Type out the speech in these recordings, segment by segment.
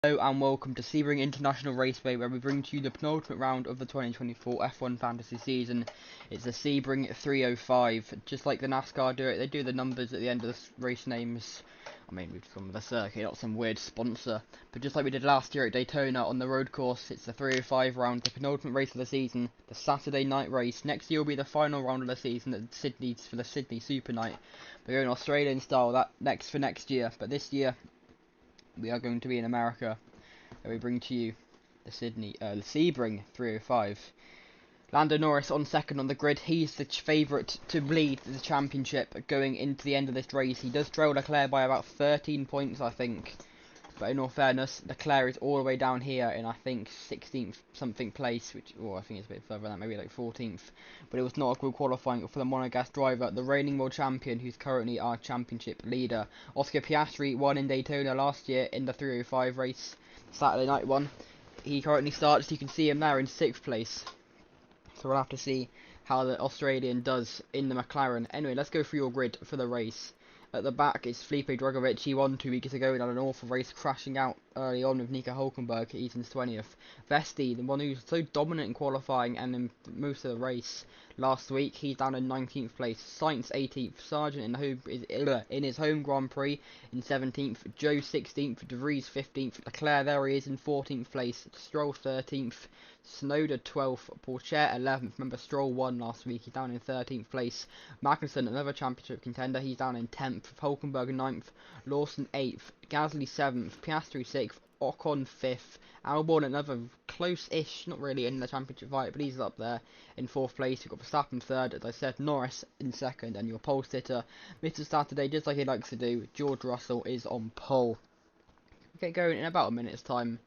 Hello and welcome to Sebring International Raceway, where we bring to you the penultimate round of the 2024 F1 fantasy season. It's the Sebring 305. Just like the NASCAR do it, they do the numbers at the end of the race names. I mean, we've come with a circuit, not some weird sponsor. But just like we did last year at Daytona on the road course, it's the 305 round, the penultimate race of the season, the Saturday night race. Next year will be the final round of the season at Sydney for the Sydney Super Night. We're going Australian style that next for next year, but this year we are going to be in America, where we bring to you the Sebring 305. Lando Norris on second on the grid. He's the favourite to lead the championship going into the end of this race. He does trail Leclerc by about 13 points, I think. But in all fairness, Leclerc is all the way down here in, I think, 16th something place, which, well, I think it's a bit further than that, maybe like 14th. But it was not a good qualifying for the Monegasque driver, the reigning world champion, who's currently our championship leader. Oscar Piastri won in Daytona last year in the 305 race, Saturday night one. He currently starts, you can see him there in 6th place. So we'll have to see how the Australian does in the McLaren. Anyway, let's go through your grid for the race. At the back is Felipe Drugovich. He won 2 weeks ago and had an awful race, crashing out early on with Nico Hulkenberg, Eaton's 20th. Vesti, the one who's so dominant in qualifying and in most of the race last week, he's down in 19th place. Sainz 18th. Sargent in his home Grand Prix in 17th. Joe 16th. De Vries 15th. Leclerc, there he is, in 14th place. Stroll 13th. Snowder 12th, Pourchaire 11th. Remember, Stroll won last week, he's down in 13th place. Magnussen, another championship contender, he's down in 10th. Hulkenberg 9th, Lawson 8th, Gasly 7th, Piastri 6th, Ocon 5th. Albon, another close-ish, not really in the championship fight, but he's up there in 4th place. You've got Verstappen 3rd, as I said, Norris in 2nd, and your pole sitter, Mr. Saturday, just like he likes to do, George Russell is on pole. We'll get going in about a minute's time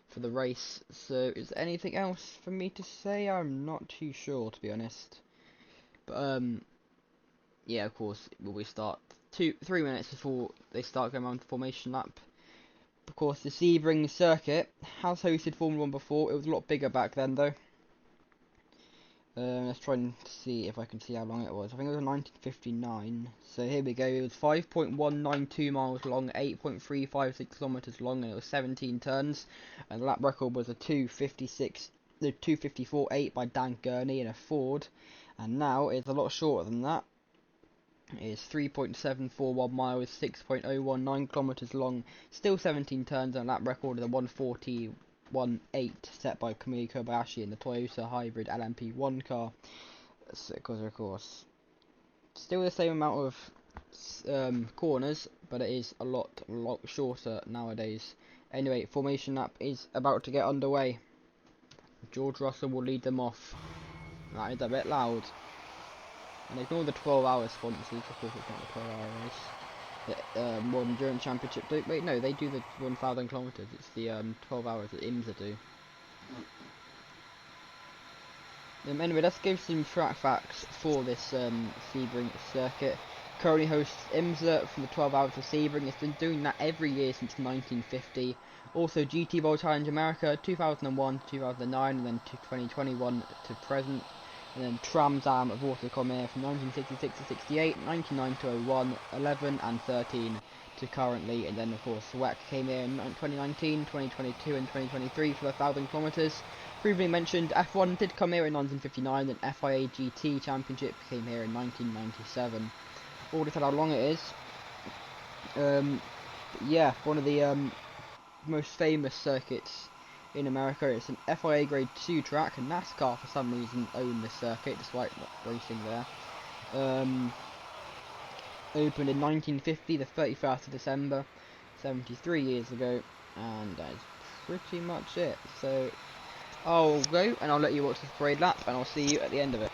for the race. So is there anything else for me to say? I'm not too sure, to be honest. But yeah, of course, we start 3 minutes before they start going around the formation lap. Of course, the Sebring circuit has hosted Formula 1 before. It was a lot bigger back then, though. Let's try and see if I can see how long it was. I think it was 1959. So here we go. It was 5.192 miles long, 8.356 kilometers long, and it was 17 turns. And the lap record was a 2:54.8 by Dan Gurney in a Ford. And now it's a lot shorter than that. It is 3.741 miles, 6.019 kilometers long, still 17 turns, and a lap record of the 1:41.8 set by Kamui Kobayashi in the Toyota Hybrid LMP1 car. Because of course, still the same amount of corners, but it is a lot shorter nowadays. Anyway, formation lap is about to get underway. George Russell will lead them off. That is a bit loud. And ignore the 12-hour sponsors, of course it's not a 12-hour race. The World Endurance Championship do. Wait, no, they do the 1,000 kilometers. It's the 12 hours that IMSA do. Anyway, let's give some track facts for this Sebring circuit. Currently hosts IMSA from the 12 hours of Sebring. It's been doing that every year since 1950. Also GT World Challenge America 2001 to 2009, and then to 2021 to present. And then Trans Am of Watercombe from 1966 to 68, 99 to 01, 11 and 13 to currently. And then of course WEC came here in 2019, 2022 and 2023 for the 1,000 kilometers. Previously mentioned, F1 did come here in 1959, and FIA GT Championship came here in 1997. Already said how long it is. Yeah, one of the most famous circuits in America. It's an FIA Grade 2 track, and NASCAR for some reason own this circuit despite not racing there. Opened in 1950, the 31st of December, 73 years ago, and that is pretty much it. So I'll go and I'll let you watch this parade lap, and I'll see you at the end of it.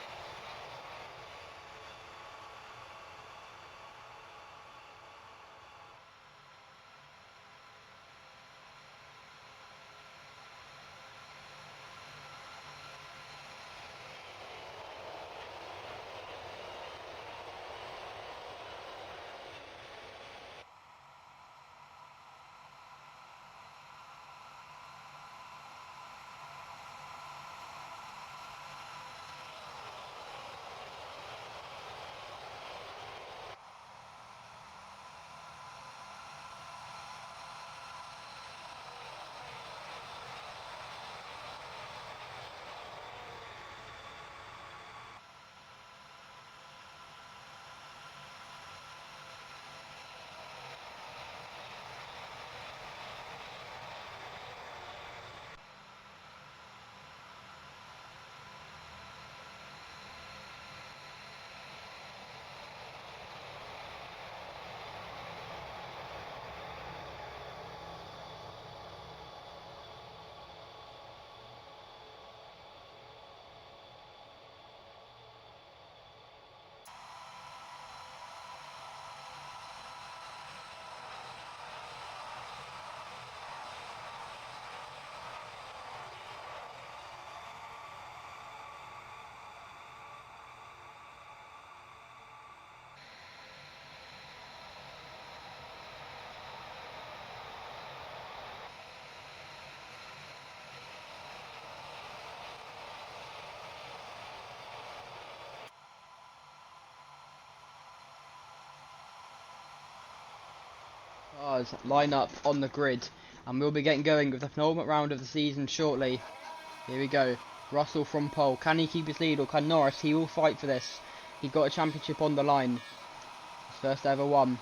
Cars line up on the grid, and we'll be getting going with the penultimate round of the season shortly. Here we go. Russell from pole. Can he keep his lead, or can Norris? He will fight for this. He's got a championship on the line. His first ever one.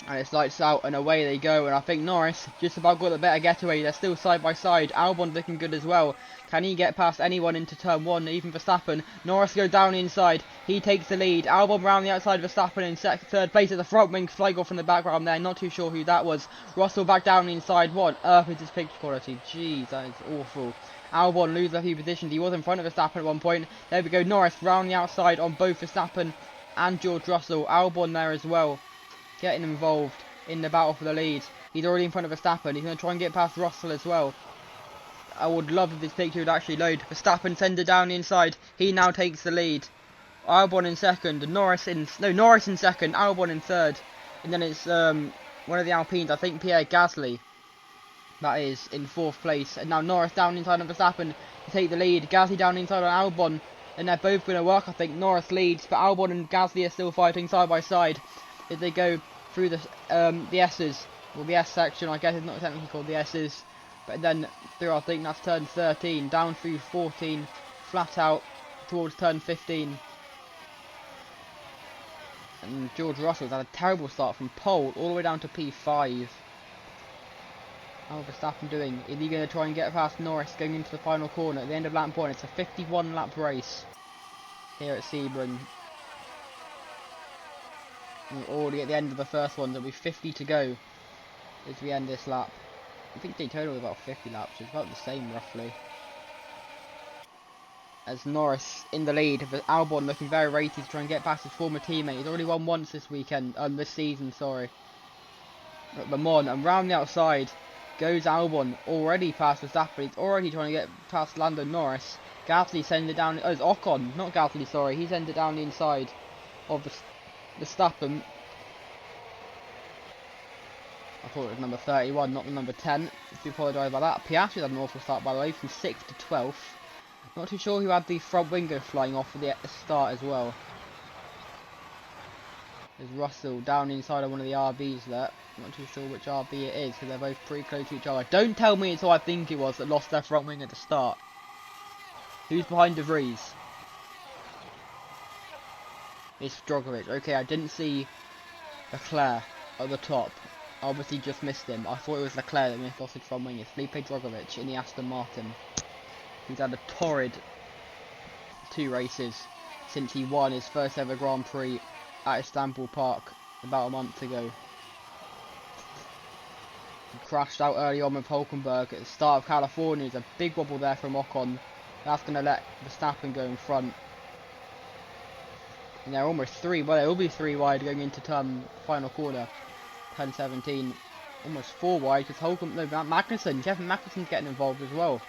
And it's lights out, and away they go. And I think Norris just about got the better getaway. They're still side by side. Albon looking good as well. Can he get past anyone into turn one, even Verstappen? Norris goes down the inside. He takes the lead. Albon round the outside of Verstappen in third place at the front wing. Flag off from the background there. Not too sure who that was. Russell back down the inside. What on earth is his picture quality? Jeez, that is awful. Albon loses a few positions. He was in front of Verstappen at one point. There we go. Norris round the outside on both Verstappen and George Russell. Albon there as well, getting involved in the battle for the lead. He's already in front of Verstappen. He's going to try and get past Russell as well. I would love if this picture would actually load. Verstappen sends it down the inside. He now takes the lead. Albon in second. Norris in second. Albon in third. And then it's one of the Alpines, I think Pierre Gasly, that is in fourth place. And now Norris down inside on Verstappen to take the lead. Gasly down inside on Albon. And they're both going to work, I think. Norris leads, but Albon and Gasly are still fighting side by side as they go through the S's, well, the S section. I guess it's not technically called the S's, but then through, I think that's turn 13, down through 14, flat out towards turn 15. And George Russell's had a terrible start from pole all the way down to P5. How's Verstappen doing? Is he going to try and get past Norris going into the final corner at the end of lap 1? It's a 51 lap race here at Sebring. We're already at the end of the first one. There'll be 50 to go as we end this lap. I think Daytona was about 50 laps, it's about the same roughly. As Norris in the lead, with Albon looking very rated to try and get past his former teammate. He's already won once this weekend, this season, sorry. At Le Mans, and round the outside goes Albon, already past Verstappen. He's already trying to get past Lando Norris. Gasly sends it down, oh, it's Ocon, not Gasly, sorry. He sends it down the inside of Verstappen. I thought it was number 31, not the number 10. If you apologise about that. Piastri had an awful start, by the way, from 6th to 12th. Not too sure who had the front wing go flying off at the start as well. There's Russell down inside of one of the RBs there. Not too sure which RB it is, because they're both pretty close to each other. Don't tell me it's who I think it was that lost their front wing at the start. Who's behind De Vries? It's Drogovic. Okay, I didn't see Leclerc at the top. I obviously just missed him. I thought it was Leclerc that missed off his front wing. It's Felipe Drogovic in the Aston Martin. He's had a torrid 2 races since he won his first ever Grand Prix at Istanbul Park about a month ago. He crashed out early on with Hulkenberg at the start of California. There's a big wobble there from Ocon. That's going to let Verstappen go in front. And they're almost 3, well, they will be 3 wide going into final corner, turn 17. Almost 4 wide because Kevin Magnussen's getting involved as well.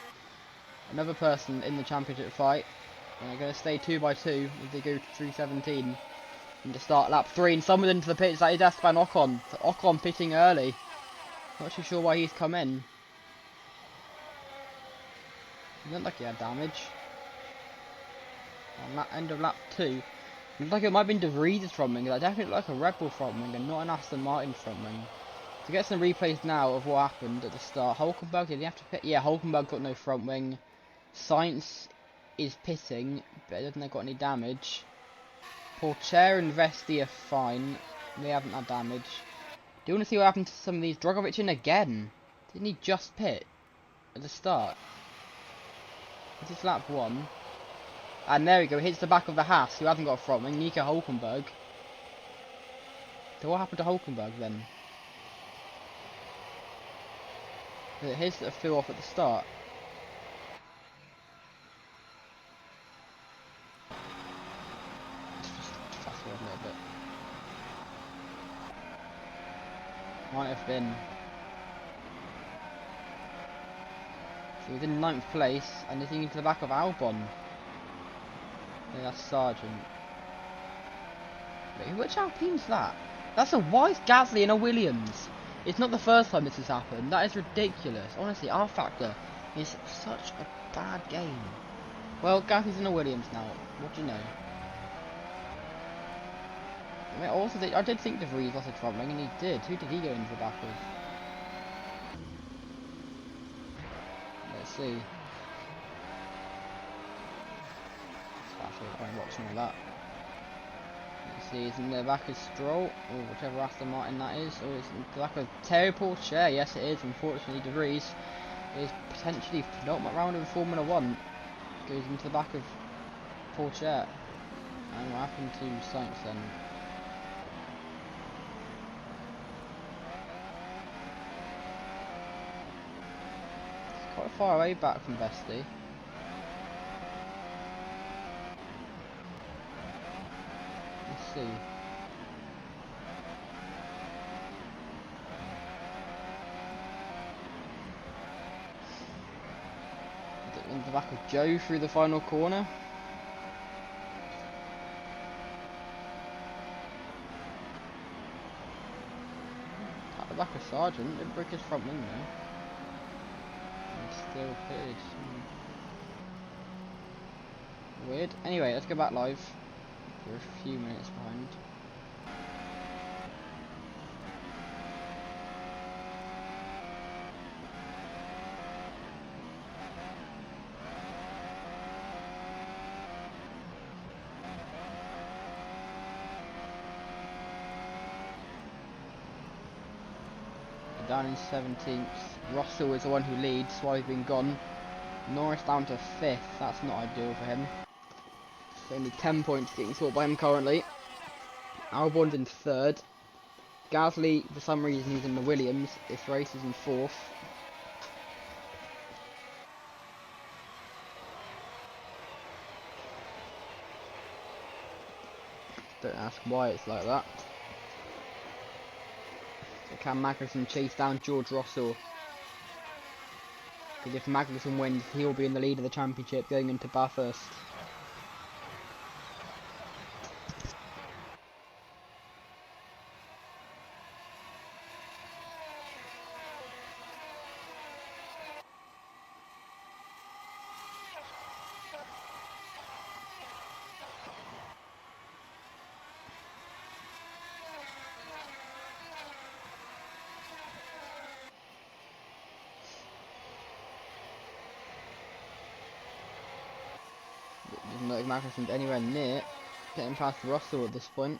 Another person in the championship fight. And they're going to stay 2 by 2 as they go through 17. And to start lap 3, and someone into the pits, that is Esteban Ocon. So Ocon pitting early. Not too sure why he's come in. It looked like he had damage. On end of lap 2. It looked like it might have been De Vries' front wing. That definitely looked like a Red Bull front wing and not an Aston Martin front wing. To get some replays now of what happened at the start. Hulkenberg, did he have to pit? Yeah, Hulkenberg got no front wing. Sainz is pitting, but it doesn't have got any damage. Porcher and Vesti are fine. They haven't had damage. Do you want to see what happened to some of these? Drogovic in again. Didn't he just pit at the start? This is lap 1. And there we go, hits the back of the Haas, who hasn't got a front wing, Nico Hulkenberg. So what happened to Hulkenberg then? Was it his that flew off at the start? Let's just fast forward a little bit. Might have been. So he's in 9th place, and he's into the back of Albon. Yeah, that's Sargent. Wait, which Alpine's that? That's a Wise Gasly and a Williams. It's not the first time this has happened. That is ridiculous. Honestly, R Factor is such a bad game. Well, Gasly's in a Williams now. What do you know? I mean, also, I did think De Vries lost a troubling, and he did. Who did he go into the back of? Let's see. Actually, I'm watching all that. Let's see, he's in the back of Stroll, or whichever Aston Martin that is, or it's in the back of Terry Porcher. Yes, it is. Unfortunately, De Vries is potentially penultimate round in Formula 1. Goes into the back of Porcher. And what happened to Sainz then? It's quite far away back from Vesty. Let's see. Into the back of Joe through the final corner. At the back of Sargent, didn't break his front wing though. And still pitted. Weird. Anyway, let's go back live. We're a few minutes behind. Down in 17th. Russell is the one who leads while he's been gone. Norris down to 5th. That's not ideal for him. So only 10 points getting scored by him currently. Albon's in 3rd. Gasly, for some reason, he's in the Williams. This race is in 4th. Don't ask why it's like that. So can Magnussen chase down George Russell? Because if Magnussen wins, he'll be in the lead of the championship going into Bathurst. Doesn't look like Magnussen's anywhere near getting past Russell at this point.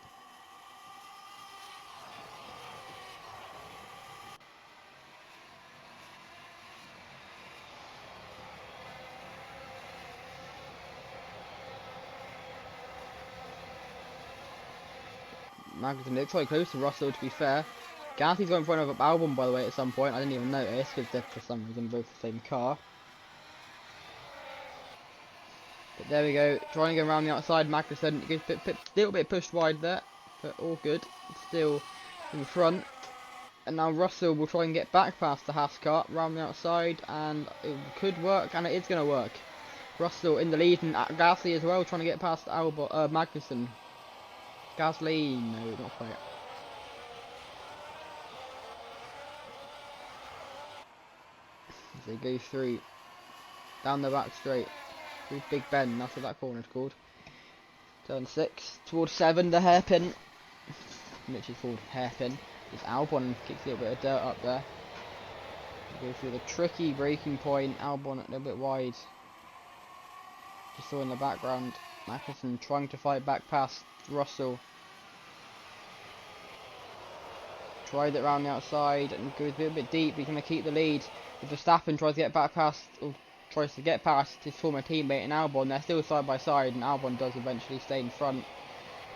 Magnussen looks quite close to Russell, to be fair. Gasly's going in front of Albon, by the way, at some point. I didn't even notice because they're for some reason both the same car. But there we go, trying to go around the outside. Magnussen gets a little bit pushed wide there, but all good. Still in front. And now Russell will try and get back past the Haas car, round the outside, and it could work, and it is going to work. Russell in the lead, and Gasly as well, trying to get past Magnussen. Gasly, no, not quite. As they go through, down the back straight, through Big Ben, that's what that corner's called. Turn 6, towards 7, the hairpin. Literally called hairpin. It's Albon, kicks a little bit of dirt up there. They go through the tricky braking point, Albon a little bit wide. Just saw in the background, Magnussen trying to fight back past Russell. Tried it around the outside and goes a little bit deep, he's going to keep the lead. If Verstappen tries to get back past, or tries to get past his former teammate in Albon, they're still side by side, and Albon does eventually stay in front.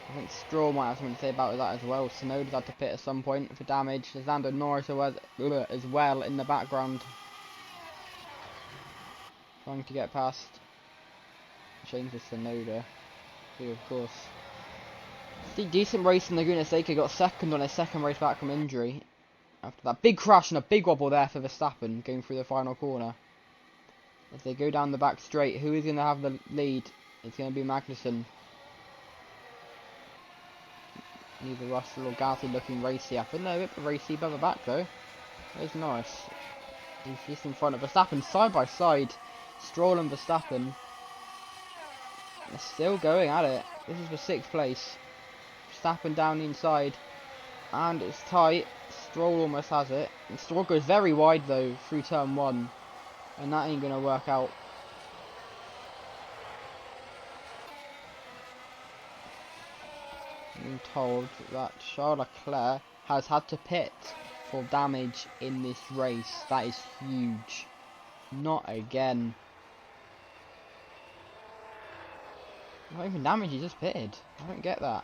I think Stroll might have something to say about that as well. Tsunoda's had to pit at some point for damage. There's Lando Norris as well in the background, trying to get past. Change to Tsunoda, who of course decent race in Laguna Seca, got second on his second race back from injury. After that big crash and a big wobble there for Verstappen going through the final corner. As they go down the back straight, who is going to have the lead? It's going to be Magnussen. Neither Russell or Gasly looking racy up. But no, a bit racy by the back though. There's Norris. He's just in front of Verstappen, side by side. Stroll and Verstappen. They're still going at it. This is for 6th place. Verstappen down the inside. And it's tight. Stroll almost has it. And Stroll goes very wide though through turn 1. And that ain't going to work out. I'm told that Charles Leclerc has had to pit for damage in this race. That is huge. Not again. Not even damage, he just pitted. I don't get that.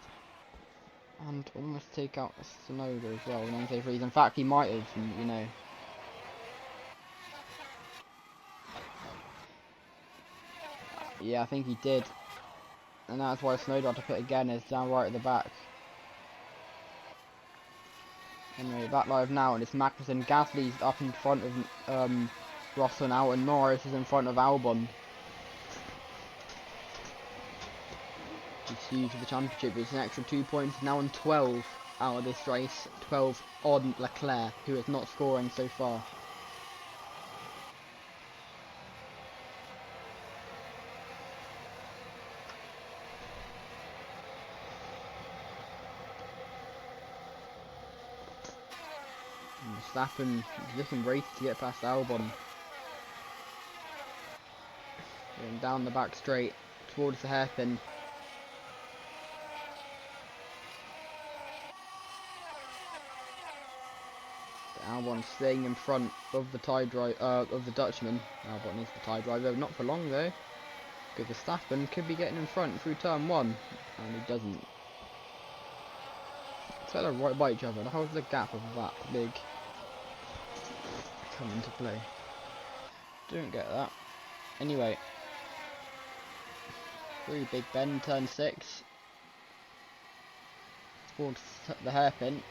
And almost take out Sonoda as well, non safe reason. In fact, he might have, you know. Yeah, I think he did. And that's why Sonoda had to pit again, is down right at the back. Anyway, back live now, and it's Magnussen. Gasly's up in front of Russell now, and Norris is in front of Albon. It's huge for the championship. It's an extra 2 points, now on 12 out of this race. 12 on Leclerc, who is not scoring so far. Verstappen is looking race to get past Albon. Going down the back straight towards the hairpin. Albon staying in front of the of the Dutchman. Albon needs the tie driver, not for long though. Because Verstappen could be getting in front through turn 1, and he doesn't. So they're right by each other. How's the gap of that big come into play? Don't get that. Anyway, through Big Ben, turn 6, towards the hairpin.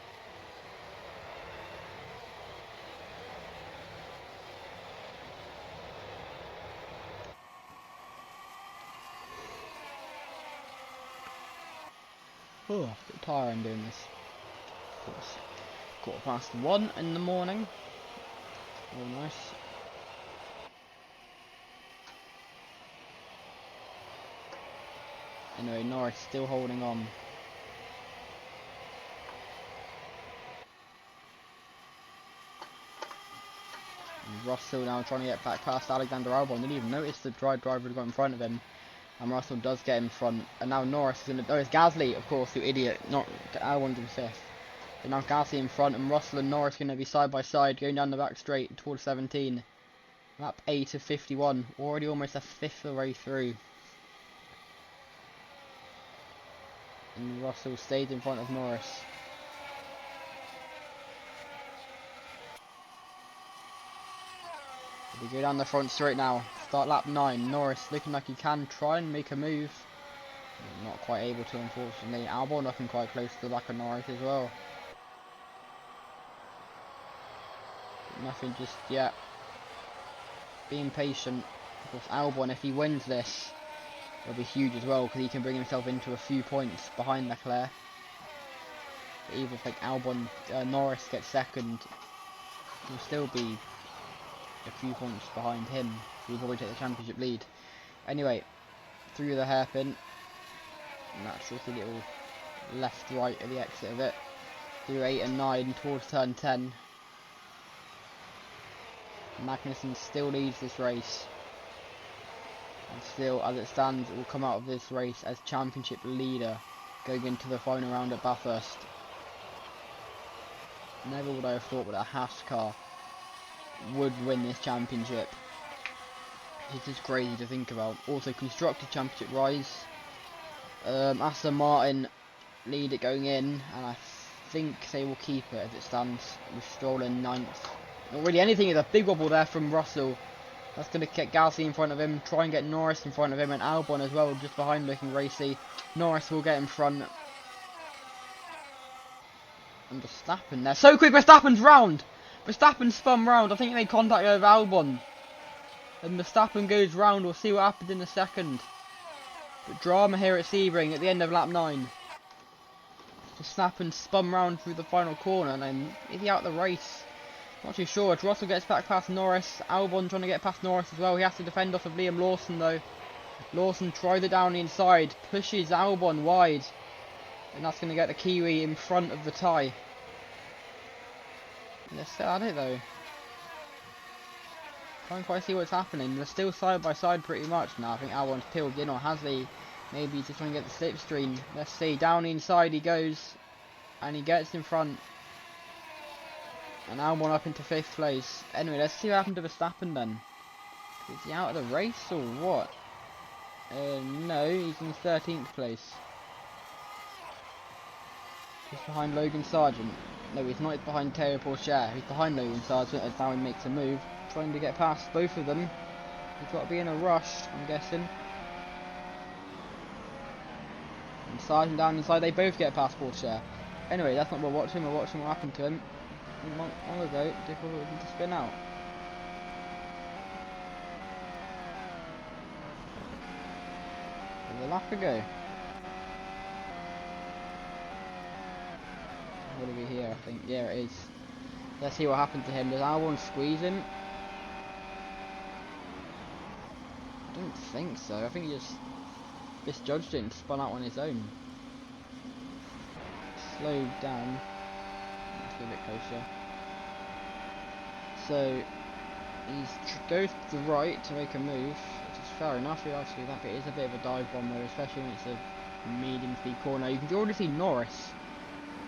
Oh, a bit tiring doing this. Of course, 1:15 in the morning. Oh, nice. Anyway, Norris still holding on. And Russell now trying to get back past Alexander Albon. Didn't even notice the driver had got in front of him. And Russell does get in front, and now Norris is going to. Oh, it's Gasly, of course, you idiot. Not Albon's in 5th. But now Gasly in front, and Russell and Norris going to be side by side, going down the back straight towards 17. Lap 8 of 51, already almost a 5th of the way through. And Russell stayed in front of Norris. We go down the front straight now. Start lap 9. Norris looking like he can try and make a move. Not quite able to, unfortunately. Albon looking quite close to the back of Norris as well. But nothing just yet. Being patient. Of course, Albon, if he wins this, it'll be huge as well, because he can bring himself into a few points behind Leclerc. But even if Albon, Norris gets second, he'll still be a few points behind him. He'll probably take the championship lead. Anyway, through the hairpin, natural little left-right at the exit of it. Through 8 and 9 towards turn 10. Magnussen still leads this race. And still, as it stands, it will come out of this race as championship leader going into the final round at Bathurst. Never would I have thought that a Haas car would win this championship. It's just crazy to think about. Also, Constructor Championship rise. Aston Martin lead it going in, and I think they will keep it as it stands, with Stroll in 9th. Not really anything, is a big wobble there from Russell. That's going to get Gasly in front of him, try and get Norris in front of him, and Albon as well, just behind looking racy. Norris will get in front. And Verstappen there. So quick, Verstappen's round! Verstappen spun round. I think he made contact over Albon. And Verstappen goes round. We'll see what happens in a second. But drama here at Sebring at the end of lap 9. Verstappen spun round through the final corner, and then is he out of the race? Not too sure. As Russell gets back past Norris. Albon trying to get past Norris as well. He has to defend off of Liam Lawson though. Lawson tries it down the inside. Pushes Albon wide. And that's going to get the Kiwi in front of the tie. They're still at it though. Can't quite see what's happening. They're still side by side pretty much now. I think Albon's peeled in, or has he? Maybe he's just trying to get the slipstream. Let's see. Down inside he goes. And he gets in front. And Albon up into 5th place. Anyway, let's see what happened to Verstappen then. Is he out of the race or what? No, he's in 13th place. He's behind Logan Sargent. No, he's not. He's behind Teo Pourchaire. He's behind Logan Sargent as now he makes a move. Trying to get past both of them. He's got to be in a rush, I'm guessing. And Sargent down inside. They both get past Pourchaire. Anyway, that's not what we're watching. We're watching what happened to him. Long ago, difficult to spin out. There's a lap to go. What are we here? I think, yeah, it is. Let's see what happened to him. Does Albon squeeze him? I don't think so. I think he just misjudged it and spun out on his own. Slowed down. Let's get a bit closer. So he goes to the right to make a move, which is fair enough. Actually, that bit is a bit of a dive bomb though, especially when it's a medium speed corner. You can already see Norris,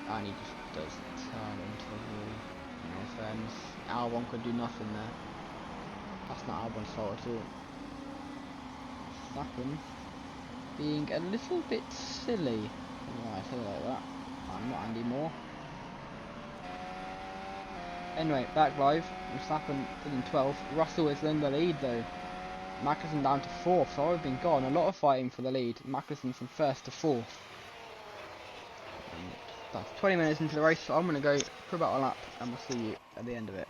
and he just does turn into the wall. No fairness, Albon could do nothing there. That's not Albon's fault at all. Verstappen being a little bit silly. Why I say it like that? I'm not Andy Moore. Anyway, back live. Verstappen in 12th. Russell is in the lead though. Magnussen down to 4th, so I've been gone. A lot of fighting for the lead. Magnussen from 1st to 4th. That's 20 minutes into the race, so I'm going to go for about a lap and we'll see you at the end of it.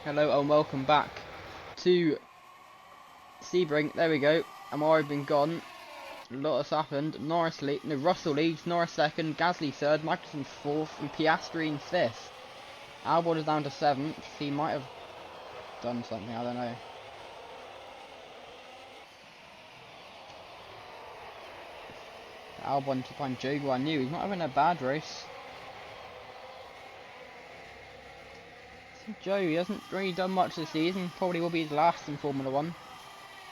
Hello and welcome back to Sebring. There we go. I'm already been gone. A lot has happened. Russell leads, Norris second, Gasly third, Magnussen fourth, and Piastri in fifth. Albon is down to seventh. He might have done something, I don't know. Albon to find Joe Guan Yu. He's not having a bad race. Joe, he hasn't really done much this season. Probably will be his last in Formula 1.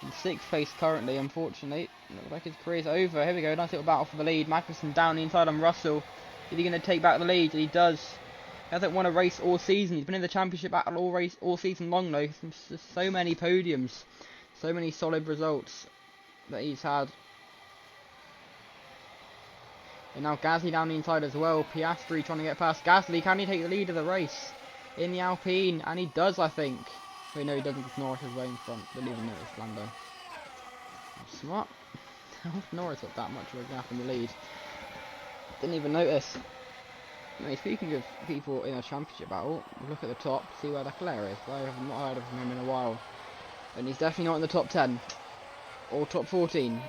In sixth place currently, unfortunately. Looks like his career's over. Here we go, nice little battle for the lead. Magnussen down the inside on Russell. Is he going to take back the lead? He does. He hasn't won a race all season. He's been in the championship battle all season long though. There's so many podiums. So many solid results that he's had. And now Gasly down the inside as well. Piastri trying to get past Gasly. Can he take the lead of the race in the Alpine? And he does, I think. Wait, no, he doesn't, because Norris is way in front. Didn't even notice Lando. Smart. How Norris got that much of a gap in the lead? Didn't even notice. Anyway, speaking of people in a championship battle, look at the top, see where Leclerc is. I have not heard of him in a while. And he's definitely not in the top 10. Or top 14.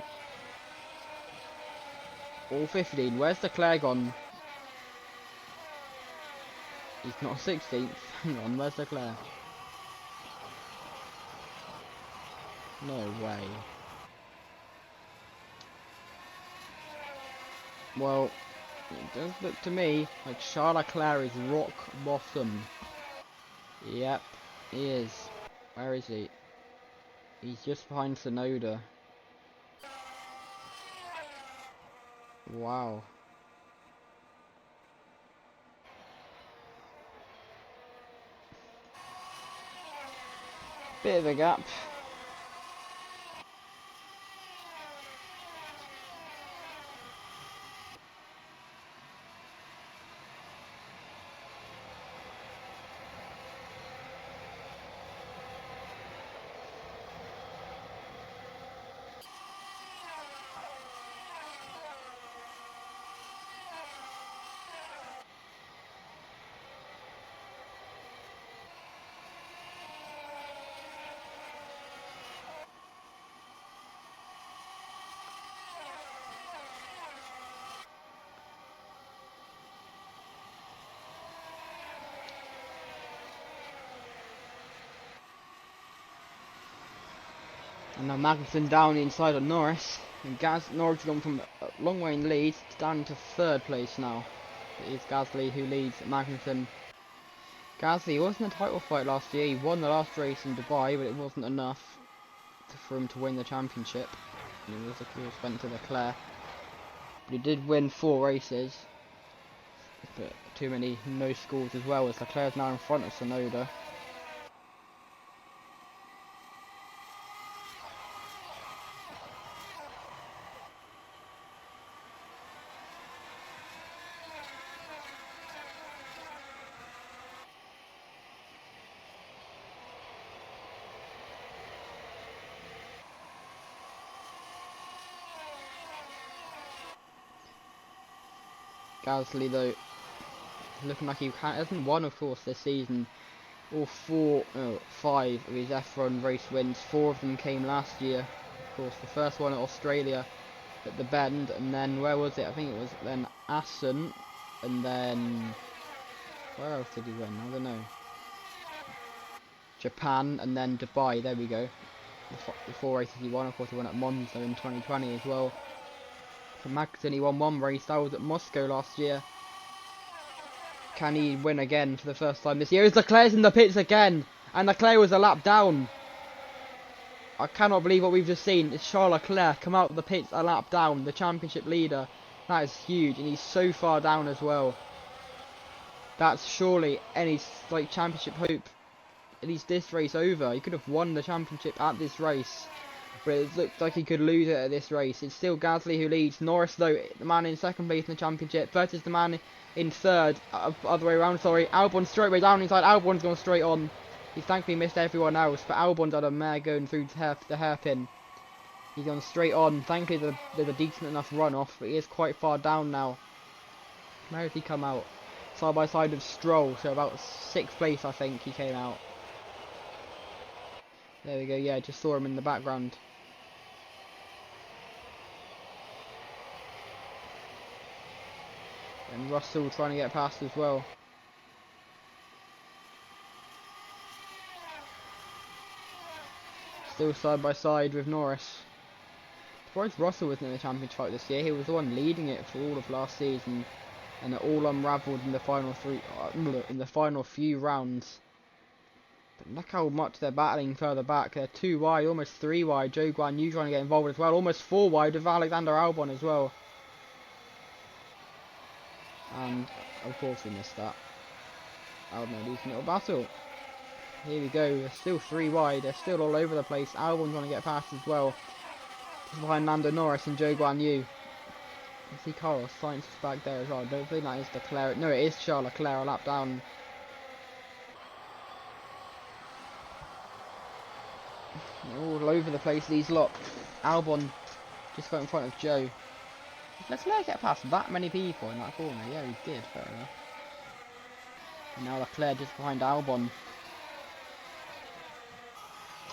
Or 15. Where's Leclerc gone? He's not 16th. Hang on, where's Leclerc? No way. Well, it does look to me like Charles Leclerc is rock bottom. Yep, he is. Where is he? He's just behind Tsunoda. Wow. Bit of a gap. And now Magnussen down the inside of Norris. And Norris has gone from a long way in the lead down to third place now. It is Gasly who leads Magnussen. Gasly was in a title fight last year. He won the last race in Dubai, but it wasn't enough for him to win the championship. It was went to Leclerc. But he did win 4 races. But too many no scores as well, as Leclerc is now in front of Tsunoda. Gasly though, looking like he hasn't won of course this season. All 5 of his F1 race wins, 4 of them came last year. Of course the first one at Australia at the Bend, and then where was it? I think it was then Assen, and then where else did he win? I don't know. Japan, and then Dubai. There we go. The 4 races he won. Of course he won at Monza in 2020 as well. For Magnussen, he won 1 race. That was at Moscow last year. Can he win again for the first time this year? Is Leclerc's in the pits again? And Leclerc was a lap down. I cannot believe what we've just seen. It's Charles Leclerc come out of the pits a lap down. The championship leader. That is huge. And he's so far down as well. That's surely any championship hope. At least this race over. He could have won the championship at this race. But it looked like he could lose it at this race. It's still Gasly who leads. Norris, though, the man in second place in the championship. Vettel's the man in third. Other way around, sorry. Albon straight way down inside. Albon's gone straight on. He's thankfully missed everyone else. But Albon's had a mare going through the hairpin. He's gone straight on. Thankfully, there's a decent enough run off. But he is quite far down now. Where did he come out? Side by side with Stroll. So about 6th place, I think, he came out. There we go, yeah, just saw him in the background. And Russell trying to get past as well. Still side by side with Norris. Surprised Russell wasn't in the championship fight this year. He was the one leading it for all of last season, and it all unravelled in the final few rounds. But look how much they're battling further back. They're 2 wide, almost 3 wide. Zhou Guanyu trying to get involved as well. Almost 4 wide with Alexander Albon as well. And of course we missed that. Albon losing a little battle. Here we go. They're still 3 wide. They're still all over the place. Albon trying to get past as well. Just behind Lando Norris and Zhou Guanyu. I see Carlos Sainz is back there as well. I don't think that is Leclerc. No, it is Charles Leclerc a lap down. They're all over the place, these lot. Albon just got in front of Joe. Let's let get past that many people in that corner. Yeah, he did, fair enough. And now Leclerc just behind Albon.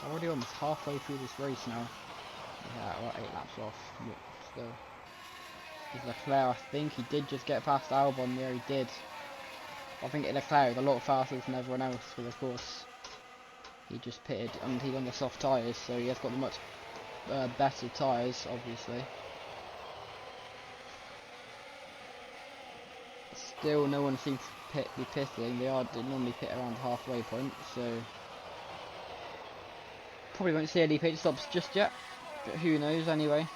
Already almost halfway through this race now. Yeah, well, 8 laps off. But still. Because Leclerc, I think he did just get past Albon. Yeah, he did. I think Leclerc is a lot faster than everyone else, because of course he just pitted and he's on the soft tyres, so he has got the much better tyres, obviously. Still, no one seems to be pitting. They normally pit around the halfway point, so probably won't see any pit stops just yet. But who knows, anyway.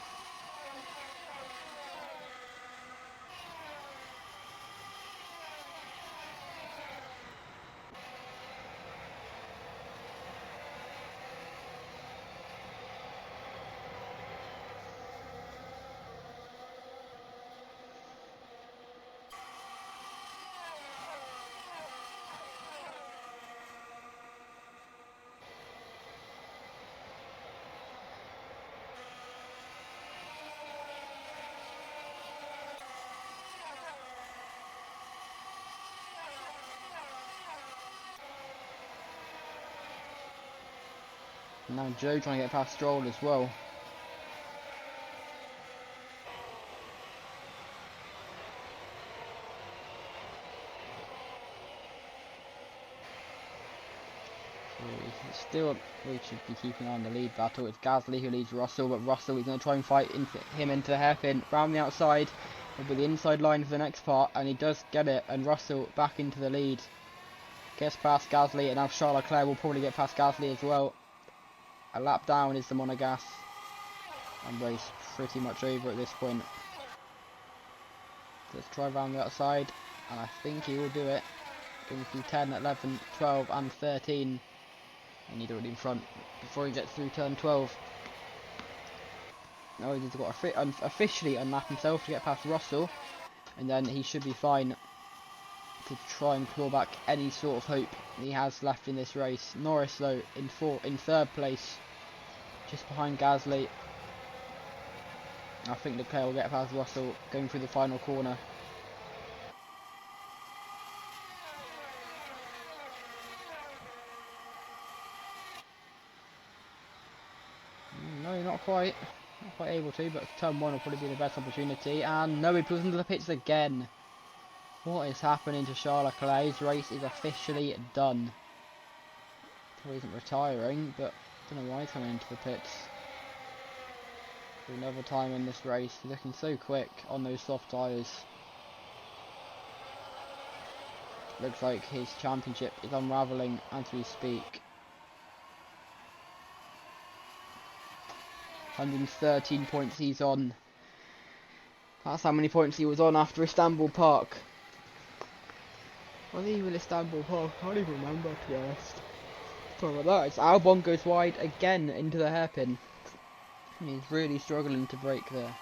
And now Joe trying to get past Stroll as well. Still, we should be keeping on the lead battle. It's Gasly who leads Russell, but Russell is going to try and fight him into the hairpin. Round the outside, will be the inside line for the next part, and he does get it, and Russell back into the lead. Gets past Gasly, and now Charles Leclerc will probably get past Gasly as well. A lap down is the Monegas, and race pretty much over at this point. Let's try round the outside, and I think he will do it. Going through 10, 11, 12 and 13. I need to get in front before he gets through turn 12. Now he's got to officially unlap himself to get past Russell, and then he should be fine to try and claw back any sort of hope he has left in this race. Norris though in third place, just behind Gasly. I think Leclerc will get past Russell going through the final corner. No, not quite. Not quite able to, but turn 1 will probably be the best opportunity. And no, he pulls into the pits again. What is happening to Charles Leclerc? His race is officially done. Probably isn't retiring, but I don't know why he's coming into the pits. For another time in this race. He's looking so quick on those soft tyres. Looks like his championship is unravelling as we speak. 113 points he's on. That's how many points he was on after Istanbul Park. Was he with Istanbul Park? I can't even remember, to be honest. Sorry about that. It's Albon goes wide again into the hairpin. He's really struggling to break there.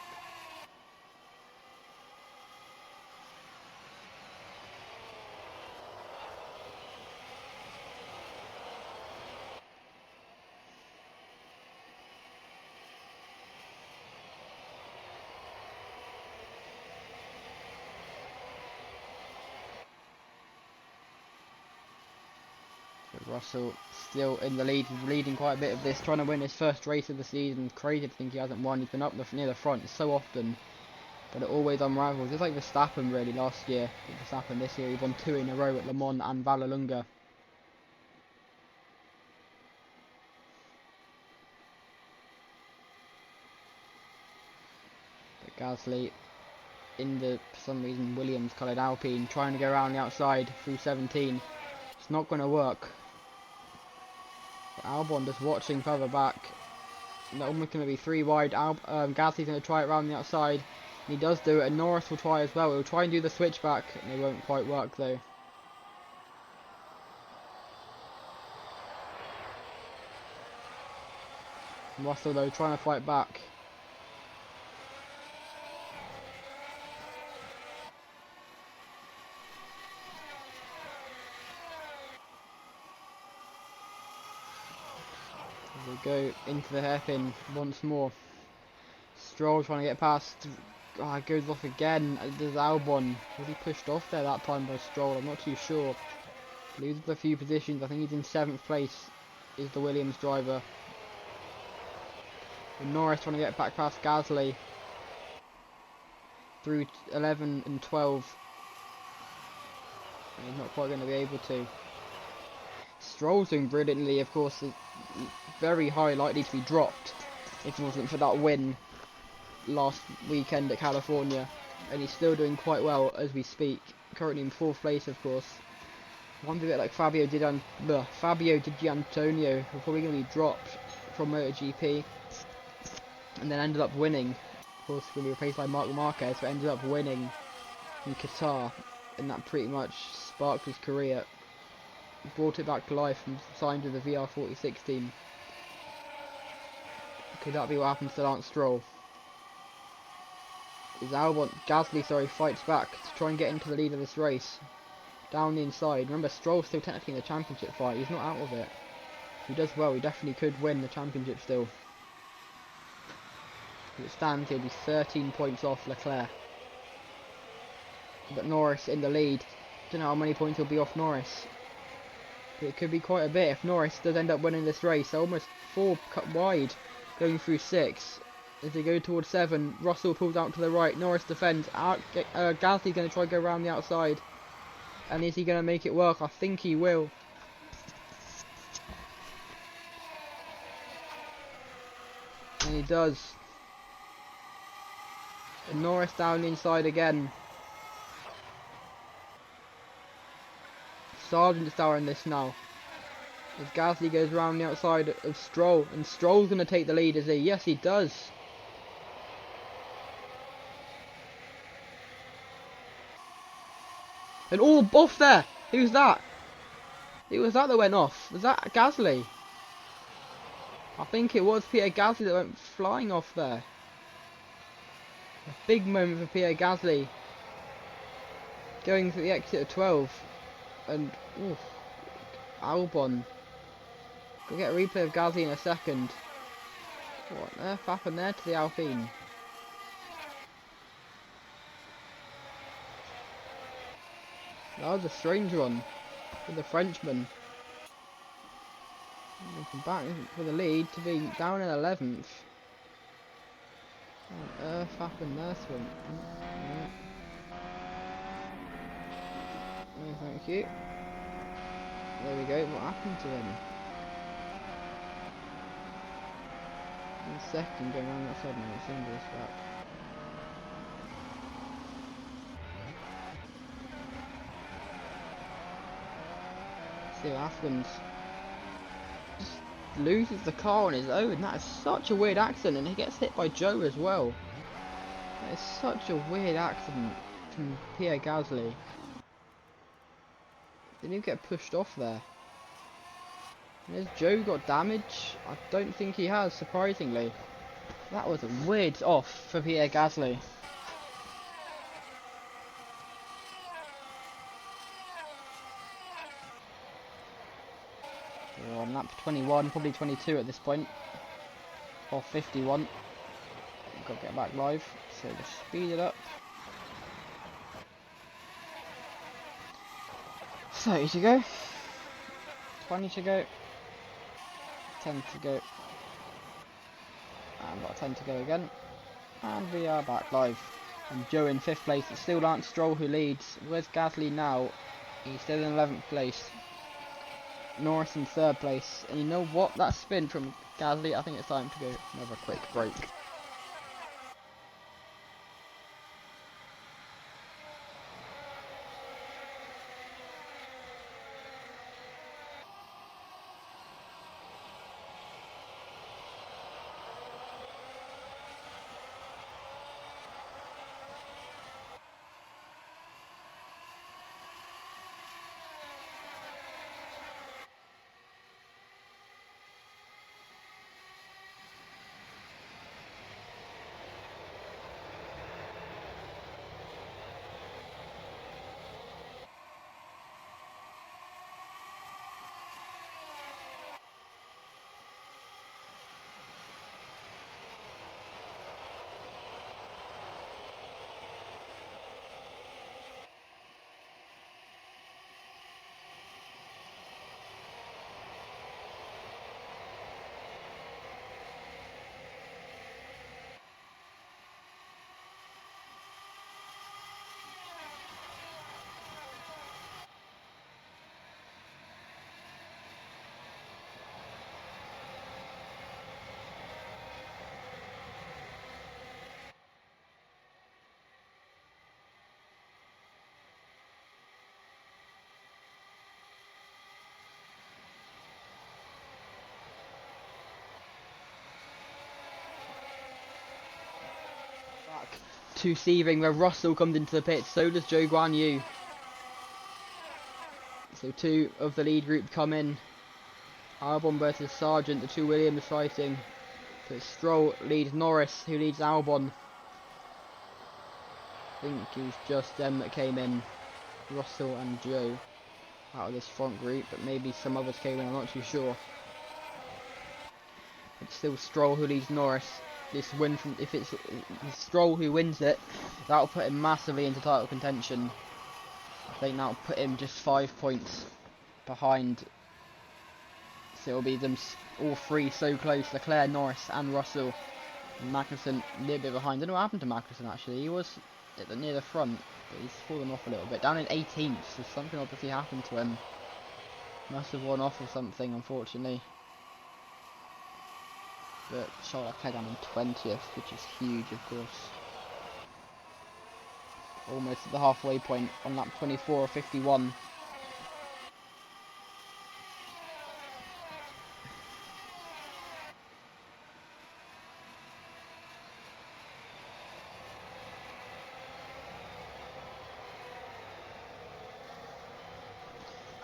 Russell still in the lead. He's leading quite a bit of this, trying to win his first race of the season. Crazy to think he hasn't won. He's been up near the front so often, but it always unravels. It's like Verstappen really last year. Verstappen this year, he won 2 in a row at Le Mans and Vallelunga. But Gasly in the, for some reason, Williams coloured Alpine, trying to go around the outside through 17. It's not going to work. But Albon just watching further back. They're almost going to be 3 wide. Gasly's going to try it around the outside. And he does do it, and Norris will try as well. He'll try and do the switchback, and it won't quite work though. Russell though trying to fight back. We'll go into the hairpin once more. Stroll trying to get past. Oh, it goes off again. There's Albon. Was he pushed off there that time by Stroll? I'm not too sure. Loses a few positions. I think he's in 7th place. Is the Williams driver. And Norris trying to get back past Gasly. Through 11 and 12. And he's not quite going to be able to. Stroll's doing brilliantly, of course. Very high likely to be dropped if it wasn't for that win last weekend at California, and he's still doing quite well as we speak, currently in 4th place of course. One bit like Fabio Di Giannantonio, who probably going to be dropped from MotoGP, and then ended up winning. Of course going to be replaced by Marc Marquez, but ended up winning in Qatar, and that pretty much sparked his career, brought it back to life, and signed with the VR46 team. Could that be what happens to Lance Stroll? Gasly fights back to try and get into the lead of this race. Down the inside. Remember, Stroll's still technically in the championship fight. He's not out of it. If he does well, he definitely could win the championship still. As it stands, he'll be 13 points off Leclerc. But Norris in the lead. Don't know how many points he'll be off Norris. But it could be quite a bit if Norris does end up winning this race. So almost 4 cut wide. Going through 6. As they go towards 7, Russell pulls out to the right. Norris defends. Gasly's going to try to go around the outside. And is he going to make it work? I think he will. And he does. And Norris down the inside again. Sargent's down in this now. As Gasly goes around the outside of Stroll. And Stroll's going to take the lead, is he? Yes, he does. And all off there! Who's that? Who was that went off? Was that Gasly? I think it was Pierre Gasly that went flying off there. A big moment for Pierre Gasly. Going for the exit of 12. And, oof, Albon. We'll get a replay of Gasly in a second. What on earth happened there to the Alpine? That was a strange one for the Frenchman. From back for the lead to being down in 11th. What on earth happened there to him? Oh, thank you. There we go. What happened to him? In a second, going around that side now. It's in this back. See what happens. Just loses the car on his own. That is such a weird accident, and he gets hit by Joe as well. That is such a weird accident from Pierre Gasly. Didn't even get pushed off there. And has Joe got damage? I don't think he has, surprisingly. That was a weird off for Pierre Gasly. We're on lap 21, probably 22 at this point. Or 51. Got to get back live, so just speed it up. So here you go. 20 to go. 10 to go. And got 10 to go again. And we are back live. And Joe in 5th place. It's still Lance Stroll who leads. Where's Gasly now? He's still in 11th place. Norris in 3rd place. And you know what? That spin from Gasly, I think it's time to go another quick break. Back to Sebring where Russell comes into the pit, so does Zhou Guanyu. So 2 of the lead group come in. Albon versus Sargent, the 2 Williams fighting. So Stroll leads Norris, who leads Albon. I think it was just them that came in, Russell and Joe, out of this front group, but maybe some others came in, I'm not too sure. It's still Stroll who leads Norris. This win from, if it's Stroll who wins it, that'll put him massively into title contention. I think that'll put him just 5 points behind. So it'll be them all 3 so close, Leclerc, Norris and Russell. And Magnussen a little bit behind. I don't know what happened to Magnussen actually. He was near the front, but he's fallen off a little bit. Down in 18th, so something obviously happened to him. Must have worn off or something, unfortunately. But Charles Leclerc down in 20th, which is huge, of course. Almost at the halfway point on lap 24 or 51.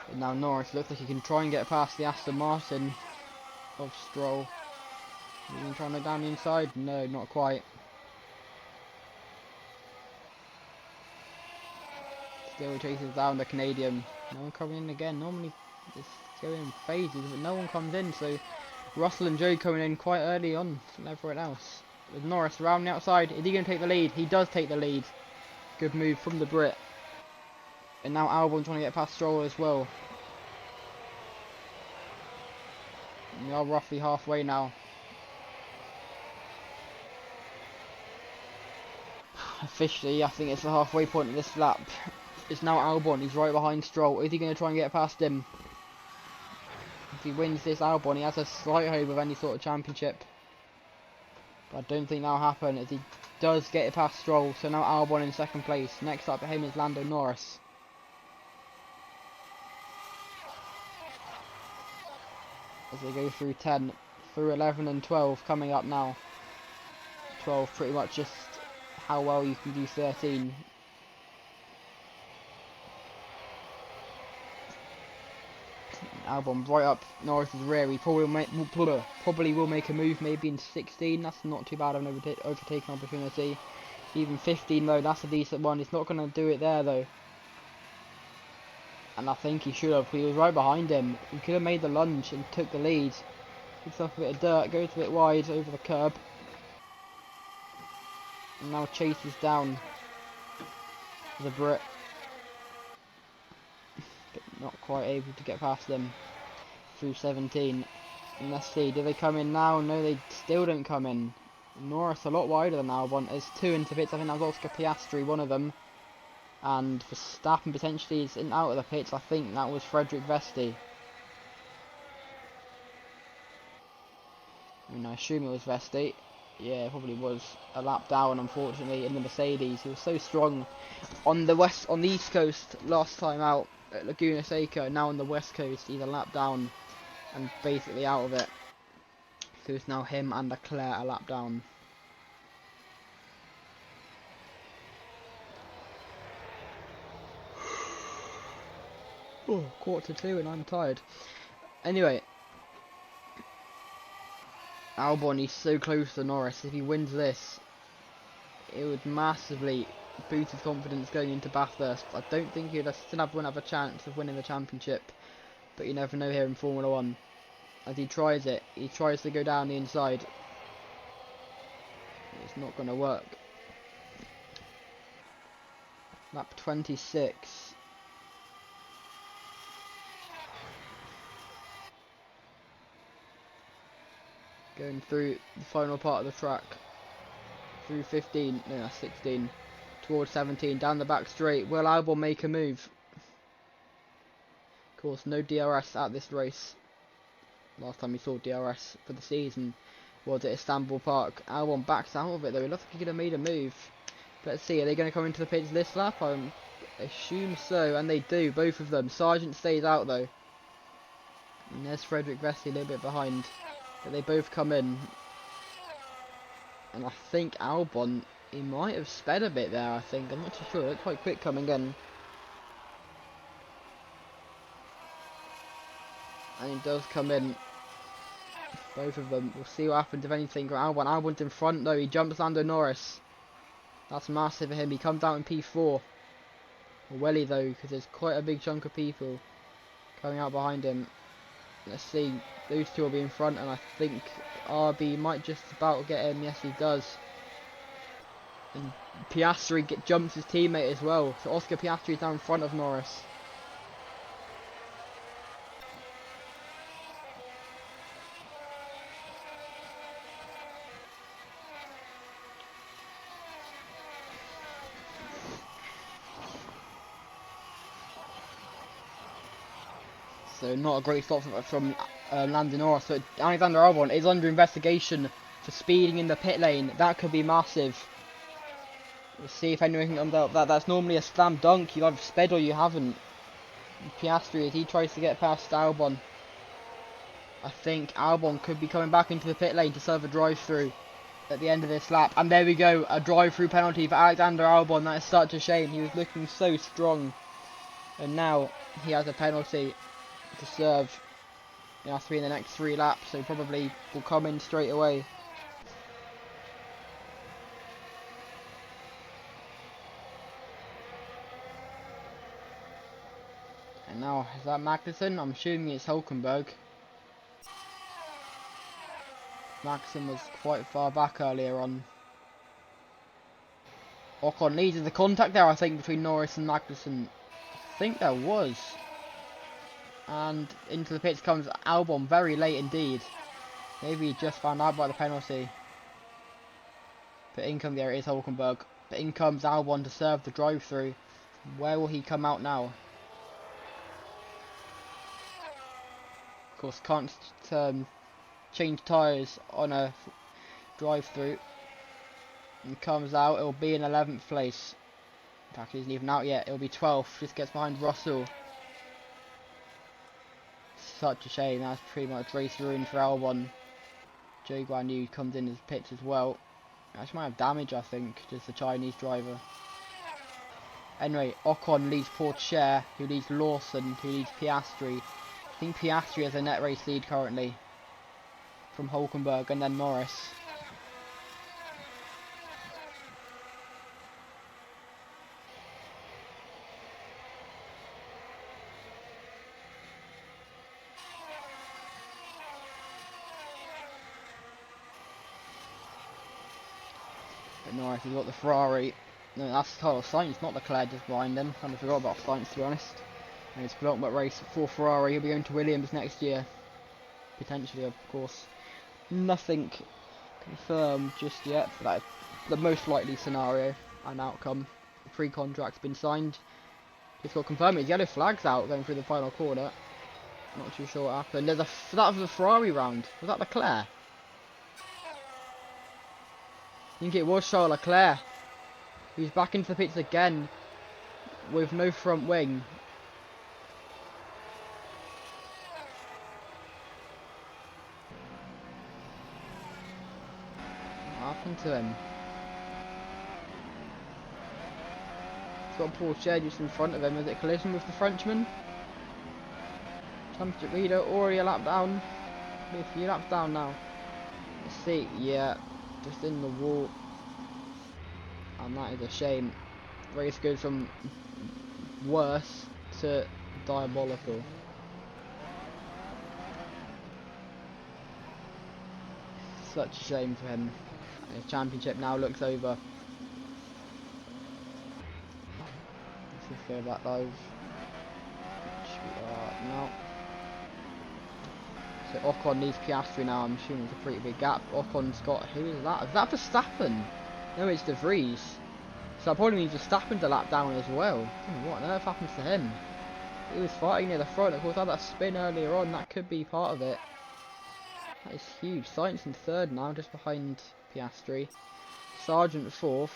But now Norris looks like he can try and get past the Aston Martin of Stroll. Is he trying to go down the inside? No, not quite. Still chases down the Canadian. No one coming in again. Normally it's going in phases, but no one comes in. So Russell and Joe coming in quite early on from everyone else. With Norris around the outside. Is he going to take the lead? He does take the lead. Good move from the Brit. And now Albon trying to get past Stroll as well. We are roughly halfway now. Officially, I think it's the halfway point of this lap. It's now Albon, he's right behind Stroll. Is he going to try and get past him? If he wins this Albon, he has a slight hope of any sort of championship. But I don't think that'll happen as he does get it past Stroll. So now Albon in 2nd place. Next up for him is Lando Norris. As they go through 10, through 11 and 12 coming up now. 12 pretty much just how well you can do 13. Albon right up Norris's rear. He probably will make a move maybe in 16. That's not too bad of an overtaking opportunity. Even 15 though, that's a decent one. He's not going to do it there though. And I think he should have. He was right behind him. He could have made the lunge and took the lead. Picks up a bit of dirt, goes a bit wide over the curb. And now chases down the Brit. But not quite able to get past them. through 17. And let's see, do they come in now? No, they still don't come in. Norris a lot wider than Albon. There's two into pits. I think that was Oscar Piastri, one of them. And Verstappen potentially is out of the pits. I think that was Frederick Vesti. I assume it was Vesti. Yeah, it probably was a lap down, unfortunately, in the Mercedes. He was so strong on the East Coast last time out at Laguna Seca. Now on the West Coast, he's a lap down and basically out of it. So it's now him and Leclerc a lap down. Oh, 1:45 and I'm tired. Anyway, Albon, he's so close to Norris. If he wins this, it would massively boost his confidence going into Bathurst. I don't think he'd still have a chance of winning the championship, but you never know here in Formula 1. As he tries to go down the inside. It's not going to work. Lap 26. Going through the final part of the track. Through 15, no, that's 16. Towards 17, down the back straight. Will Albon make a move? Of course, no DRS at this race. Last time we saw DRS for the season was at Istanbul Park. Albon backs out of it though. It looks like he could have made a move. Let's see, are they going to come into the pits this lap? I assume so, and they do, both of them. Sargent stays out though. And there's Frederick Vesti a little bit behind. But they both come in. And I think Albon, he might have sped a bit there, I think. I'm not too sure. It looked quite quick coming in. And he does come in. Both of them. We'll see what happens if anything. Albon's in front though. He jumps Lando Norris. That's massive for him. He comes out in P4. Welly though, because there's quite a big chunk of people coming out behind him. Let's see. Those two will be in front, and I think RB might just about get him. Yes, he does. And Piastri jumps his teammate as well. So Oscar Piastri is now in front of Norris. So not a great stop from Lando Norris, but Alexander Albon is under investigation for speeding in the pit lane. That could be massive. We'll see if anyone comes out of that. That's normally a slam dunk. You either sped or you haven't. Piastri, as he tries to get past Albon. I think Albon could be coming back into the pit lane to serve a drive-through at the end of this lap. And there we go, a drive-through penalty for Alexander Albon. That is such a shame. He was looking so strong. And now he has a penalty to serve. It has to be in the next 3 laps, so probably will come in straight away. And now, is that Magnussen? I'm assuming it's Hulkenberg. Magnussen was quite far back earlier on. Ocon leads. The contact there, I think, between Norris and Magnussen. I think there was. And into the pits comes Albon very late indeed. Maybe he just found out about the penalty. But in comes, there it is, Hulkenberg. But in comes Albon to serve the drive-through. Where will he come out now? Of course, can't change tyres on a drive-through. And comes out, it'll be in 11th place. In fact, he isn't even out yet. It'll be 12th. Just gets behind Russell. Such a shame. That's pretty much race ruined for Albon. Joe Guan Yu comes in his pits as well. Actually might have damage, I think, just the Chinese driver. Anyway, Ocon leads Portier, who leads Lawson, who leads Piastri. I think Piastri has a net race lead currently from Hulkenberg and then Norris. But Norris has got the Ferrari. No, that's Carlos Sainz, not Leclerc, just behind him. Kind of forgot about Sainz, to be honest. And he's forgotten about race for Ferrari. He'll be going to Williams next year. potentially, of course. Nothing confirmed just yet, but that's the most likely scenario and outcome. The pre-contract's been signed. Just got confirmed his yellow flag's out going through the final corner. Not too sure what happened. That was the Ferrari round. Was that Leclerc? I think it was Charles Leclerc. He's back into the pits again with no front wing. What happened to him? He's got Porsche just in front of him. Is it collision with the Frenchman? Championship leader already a lap down. A few laps down now. Let's see. Yeah, just in the wall. And that is a shame. Race goes from worse to diabolical. Such a shame for him. His championship now looks over. Let's just go back live. Now. So Ocon needs Piastri now. I'm assuming it's a pretty big gap. Ocon's got, who is that? Is that Verstappen? No, it's De Vries. So that probably means Verstappen's a lap down as well. What on earth happens to him? He was fighting near the front. Of course, had that spin earlier on. That could be part of it. That is huge. Sainz in third now, just behind Piastri. Sargent fourth.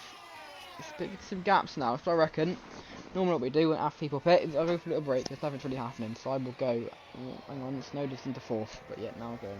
Some gaps now, so I reckon. Normally what we do when after people pit is I'll go for a little break because nothing's really happening. So I will go. Oh, hang on, it's noticed into fourth, but yeah, now I'll go.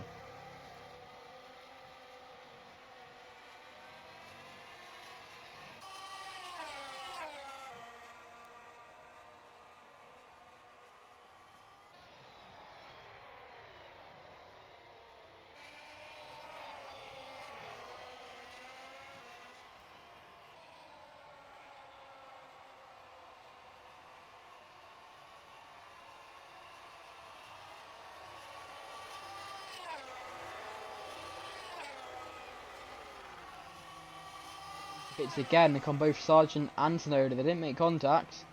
It's again, they come both Sargent and Tsunoda. They didn't make contact,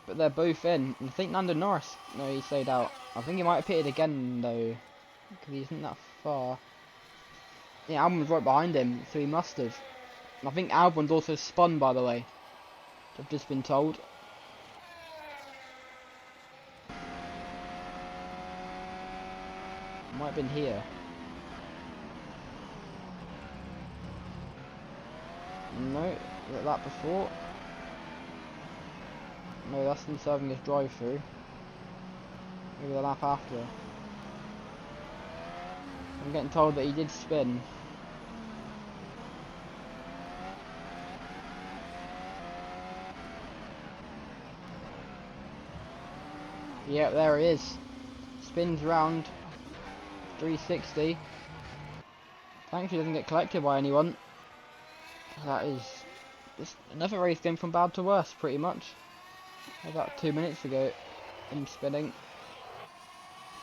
but they're both in. And I think Lando Norris, no, he stayed out. I think he might have pitted again though, because he isn't that far. Yeah, Albon's right behind him, so he must have. And I think Albon's also spun, by the way. I've just been told. Might have been here. No, was that before? No, that's him serving his drive-through. Maybe the lap after. I'm getting told that he did spin. Yeah, there he is. Spins round 360. Thankfully doesn't get collected by anyone. That is just another race going from bad to worse, pretty much. About 2 minutes ago, him spinning.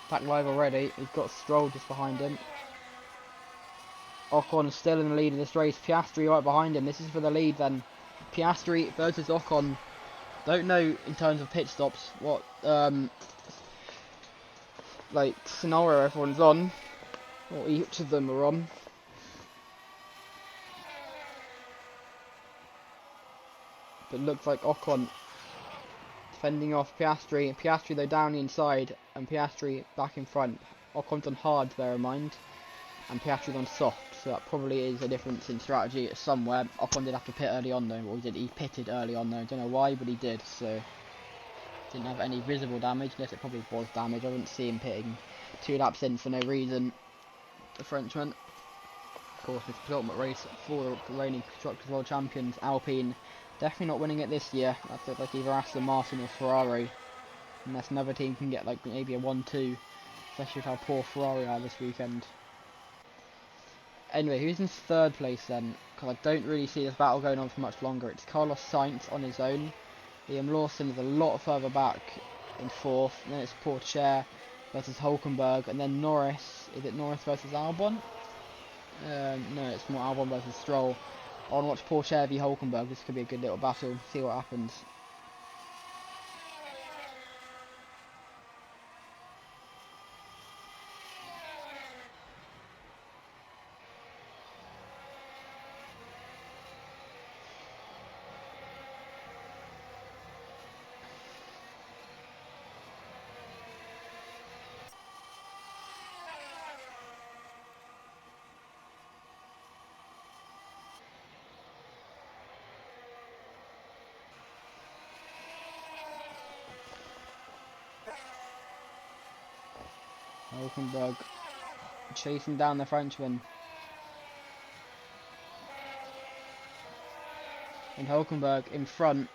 Back live already. He's got Stroll just behind him. Ocon is still in the lead in this race. Piastri right behind him. This is for the lead then. Piastri versus Ocon. Don't know in terms of pit stops what like scenario everyone's on, or each of them are on. But looks like Ocon fending off Piastri. Piastri though down the inside, and Piastri back in front. Ocon's on hard, bear in mind, and Piastri's on soft, so that probably is a difference in strategy somewhere. Ocon did have to pit early on though, or he pitted early on though, don't know why, but he did, so didn't have any visible damage, unless it probably was damage. I wouldn't see him pitting 2 laps in for no reason, the Frenchman. Of course, this penultimate race for the reigning Constructors' World Champions, Alpine. Definitely not winning it this year. That's like either Aston Martin or Ferrari. Unless another team can get like maybe a 1-2. Especially with how poor Ferrari are this weekend. Anyway, who's in third place then? Because I don't really see this battle going on for much longer. It's Carlos Sainz on his own. Liam Lawson is a lot further back in fourth. And then it's Porsche versus Hulkenberg. And then Norris. Is it Norris versus Albon? No, it's more Albon versus Stroll. I want to watch Porsche v Hulkenberg. This could be a good little battle. See what happens. Hulkenberg chasing down the Frenchman. And Hulkenberg in front.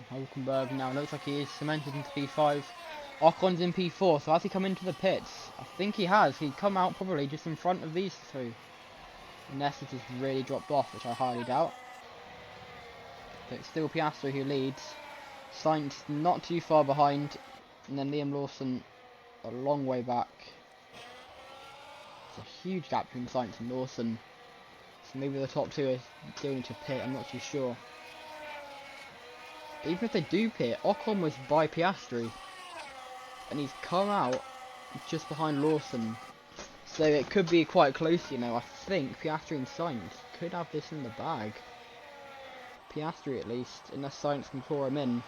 Hulkenberg now looks like he is cemented into P5. Ocon's in P4, so has he come into the pits? I think he has. He'd come out probably just in front of these two. Unless it has really dropped off, which I highly doubt. But it's still Piastri who leads. Sainz not too far behind. And then Liam Lawson a long way back. It's a huge gap between Sainz and Lawson. So maybe the top two are going to pit, I'm not too sure. Even if they do pit, Ocon was by Piastri. And he's come out just behind Lawson. So it could be quite close, you know. I think Piastri and Sainz could have this in the bag. Piastri at least, unless Sainz can claw him in.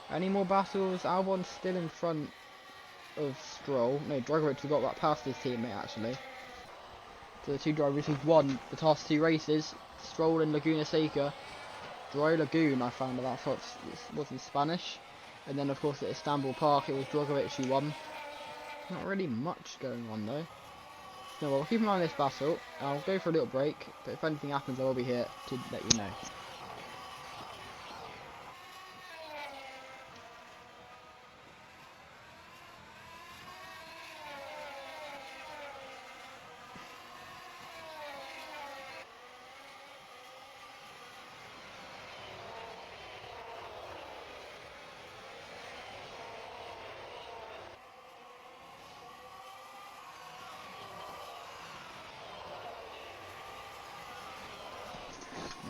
Any more battles? Albon's still in front of Stroll. No, Drogovic got that past his teammate actually. So the two drivers who've won the past two races, Stroll and Laguna Seca. Dry Lagoon, I found that's what it was in Spanish. And then of course at Istanbul Park it was Drogovic who won. Not really much going on though. No, well, keep an eye on this battle. I'll go for a little break, but if anything happens I will be here to let you know.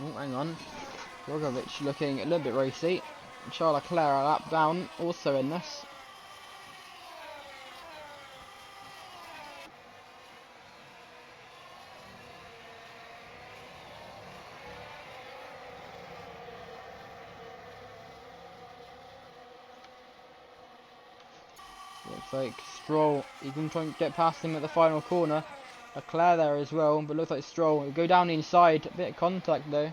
Oh, hang on. Drogovic looking a little bit racy. Charles Leclerc a lap down, also in this. Looks like Stroll, he's going to try and get past him at the final corner. Leclerc there as well, but looks like Stroll will go down the inside. A bit of contact though.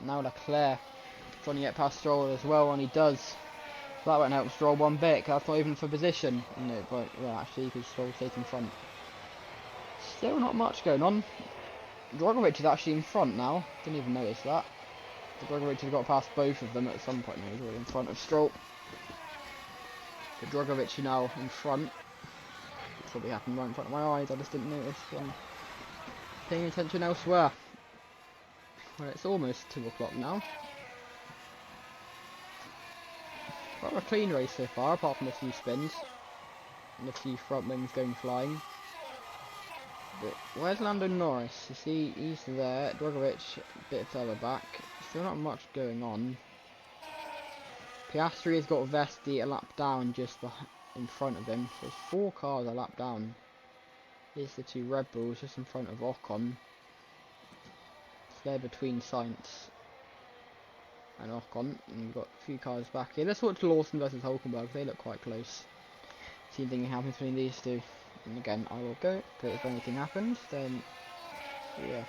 Now Leclerc trying to get past Stroll as well, and he does. That won't help Stroll one bit. That's not even for position. No, but well, actually, because Stroll stays in front. Still not much going on. Drogovic is actually in front now. Didn't even notice that. Drogovic has got past both of them at some point. He's already in front of Stroll. But Drogovic now in front. It probably happened right in front of my eyes. I just didn't notice. I'm paying attention elsewhere. Well, it's almost 2 o'clock now. Quite a clean race so far, apart from a few spins. And a few front wings going flying. But where's Lando Norris? You see, he's there. Drogovic a bit further back. Still not much going on. Piastri has got Vesti a lap down just in front of him. So there's 4 cars a lap down. Here's the 2 Red Bulls just in front of Ocon. They're between Sainz and Ocon, and we've got a few cars back here. Let's watch Lawson versus Hulkenberg. They look quite close. See if anything happens between these two. And again, I will go, but if anything happens, then yeah.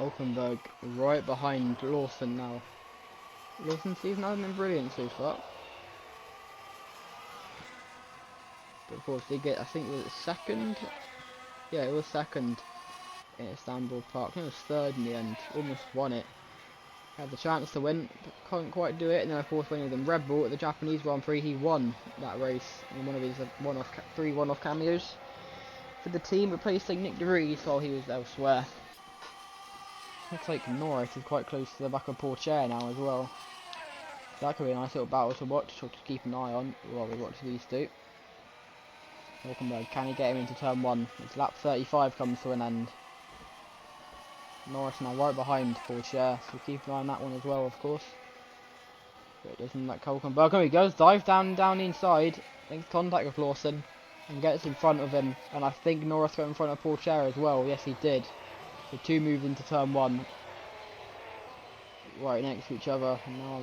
Hulkenberg right behind Lawson now. Lawson's season hasn't been brilliant so far. But of course they get, I think it was second? Yeah, it was second in Istanbul Park. I think it was third in the end. Almost won it. Had the chance to win, but couldn't quite do it. And then of course when he was in Red Bull at the Japanese Grand Prix, he won that race in one of his three one-off cameos for the team, replacing Nick de Vries while he was elsewhere. Looks like Norris is quite close to the back of Pourchaire now as well. So that could be a nice little battle to watch, or to keep an eye on while we watch these two. Hulkenberg, can he get him into turn 1? It's lap 35 comes to an end. Norris now right behind Pourchaire, so keep an eye on that one as well, of course. But it doesn't like Hulkenberg. Oh, he goes, dive down the inside, makes contact with Lawson, and gets in front of him. And I think Norris got in front of Pourchaire as well. Yes, he did. The two moved into turn 1, right next to each other. Now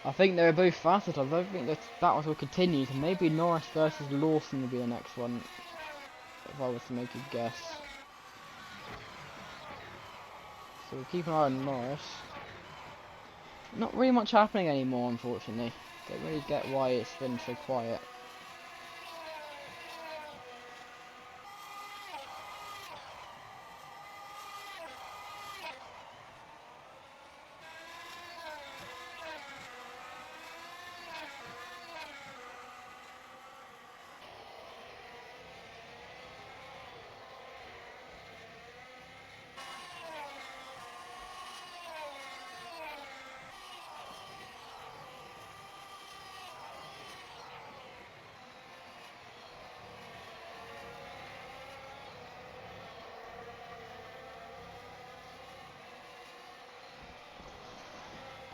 I think they're both faster. I don't think that one will continue. So maybe Norris versus Lawson will be the next one, if I was to make a guess. So we'll keep an eye on Norris. Not really much happening anymore, unfortunately. Don't really get why it's been so quiet.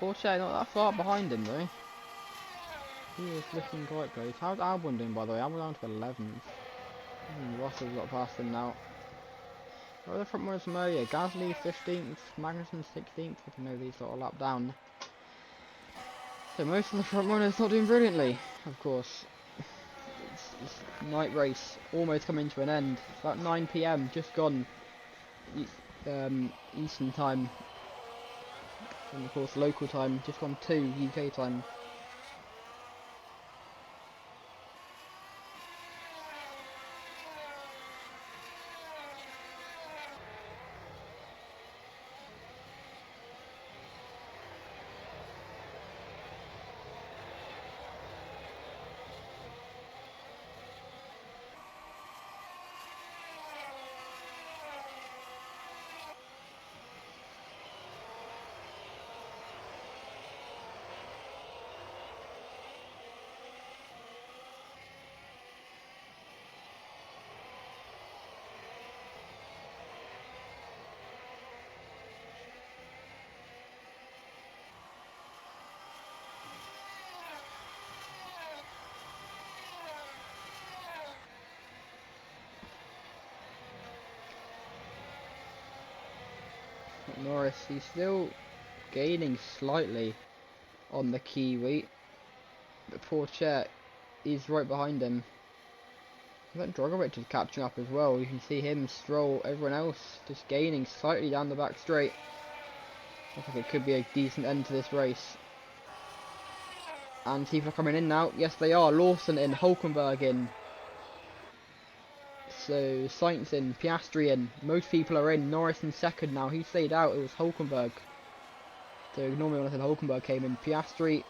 Porsche not that far behind him though. He is looking quite close. How's Albon doing, by the way? Albon down to 11th. Russell's got past him now. Where are the front runners from earlier? Gasly 15th, Magnussen 16th. I know these sort of lap down. So most of the front runners not doing brilliantly, of course. It's night race almost coming to an end. It's about 9 PM, just gone. Eastern time. And of course local time, just gone 2 UK time. Norris, he's still gaining slightly on the Kiwi, but Pourchaire is right behind him. I think Drogovic is catching up as well. You can see him, Stroll, everyone else just gaining slightly down the back straight. I think it could be a decent end to this race. And people are coming in now. Yes, they are. Lawson in, Hulkenberg in. So Sainz in, Piastri in. Most people are in. Norris in second now. He stayed out. It was Hulkenberg. So normally when I said Hulkenberg came in, Piastri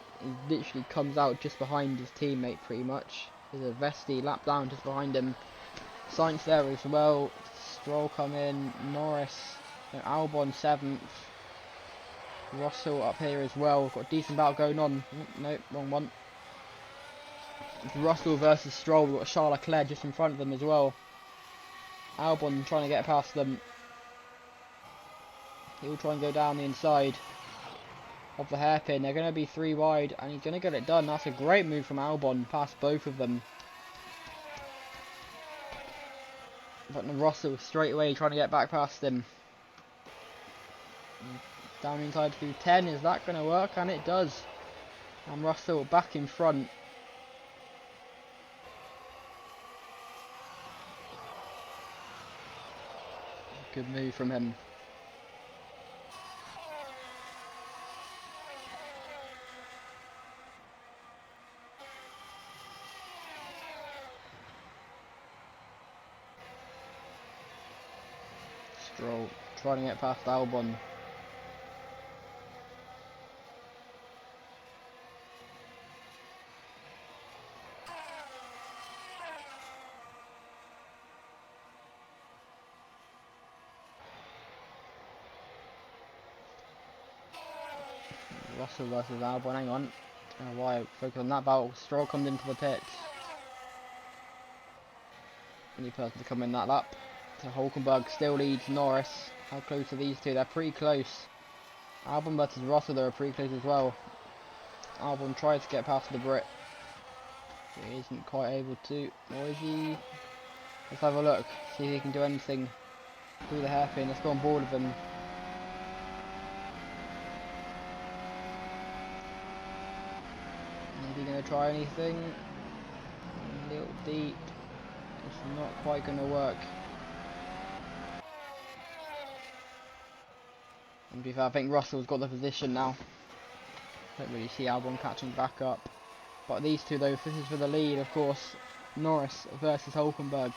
literally comes out just behind his teammate pretty much. There's a Vesti lap down just behind him. Sainz there as well. Stroll come in. Norris. Albon 7th. Russell up here as well. Got a decent battle going on. Nope, wrong one. It's Russell versus Stroll. We've got Charles Leclerc just in front of them as well. Albon trying to get past them. He'll try and go down the inside of the hairpin. They're going to be 3 wide and he's going to get it done. That's a great move from Albon past both of them. But Russell straight away trying to get back past him. Down inside through 10. Is that going to work? And it does. And Russell back in front. Good move from him. Stroll trying to get past Albon. Russell versus Albon, hang on. I don't know why I focus on that battle. Stroll comes into the pits. Only person to come in that lap. So Hulkenberg still leads Norris. How close are these two? They're pretty close. Albon versus Russell, they're pretty close as well. Albon tries to get past the Brit. He isn't quite able to. Or is he? Let's have a look. See if he can do anything through the hairpin. Let's go on board with him. Is he going to try anything? A little deep. It's not quite going to work. And to be fair, I think Russell's got the position now. Don't really see Albon catching back up. But these two though, this is for the lead of course. Norris versus Hulkenberg.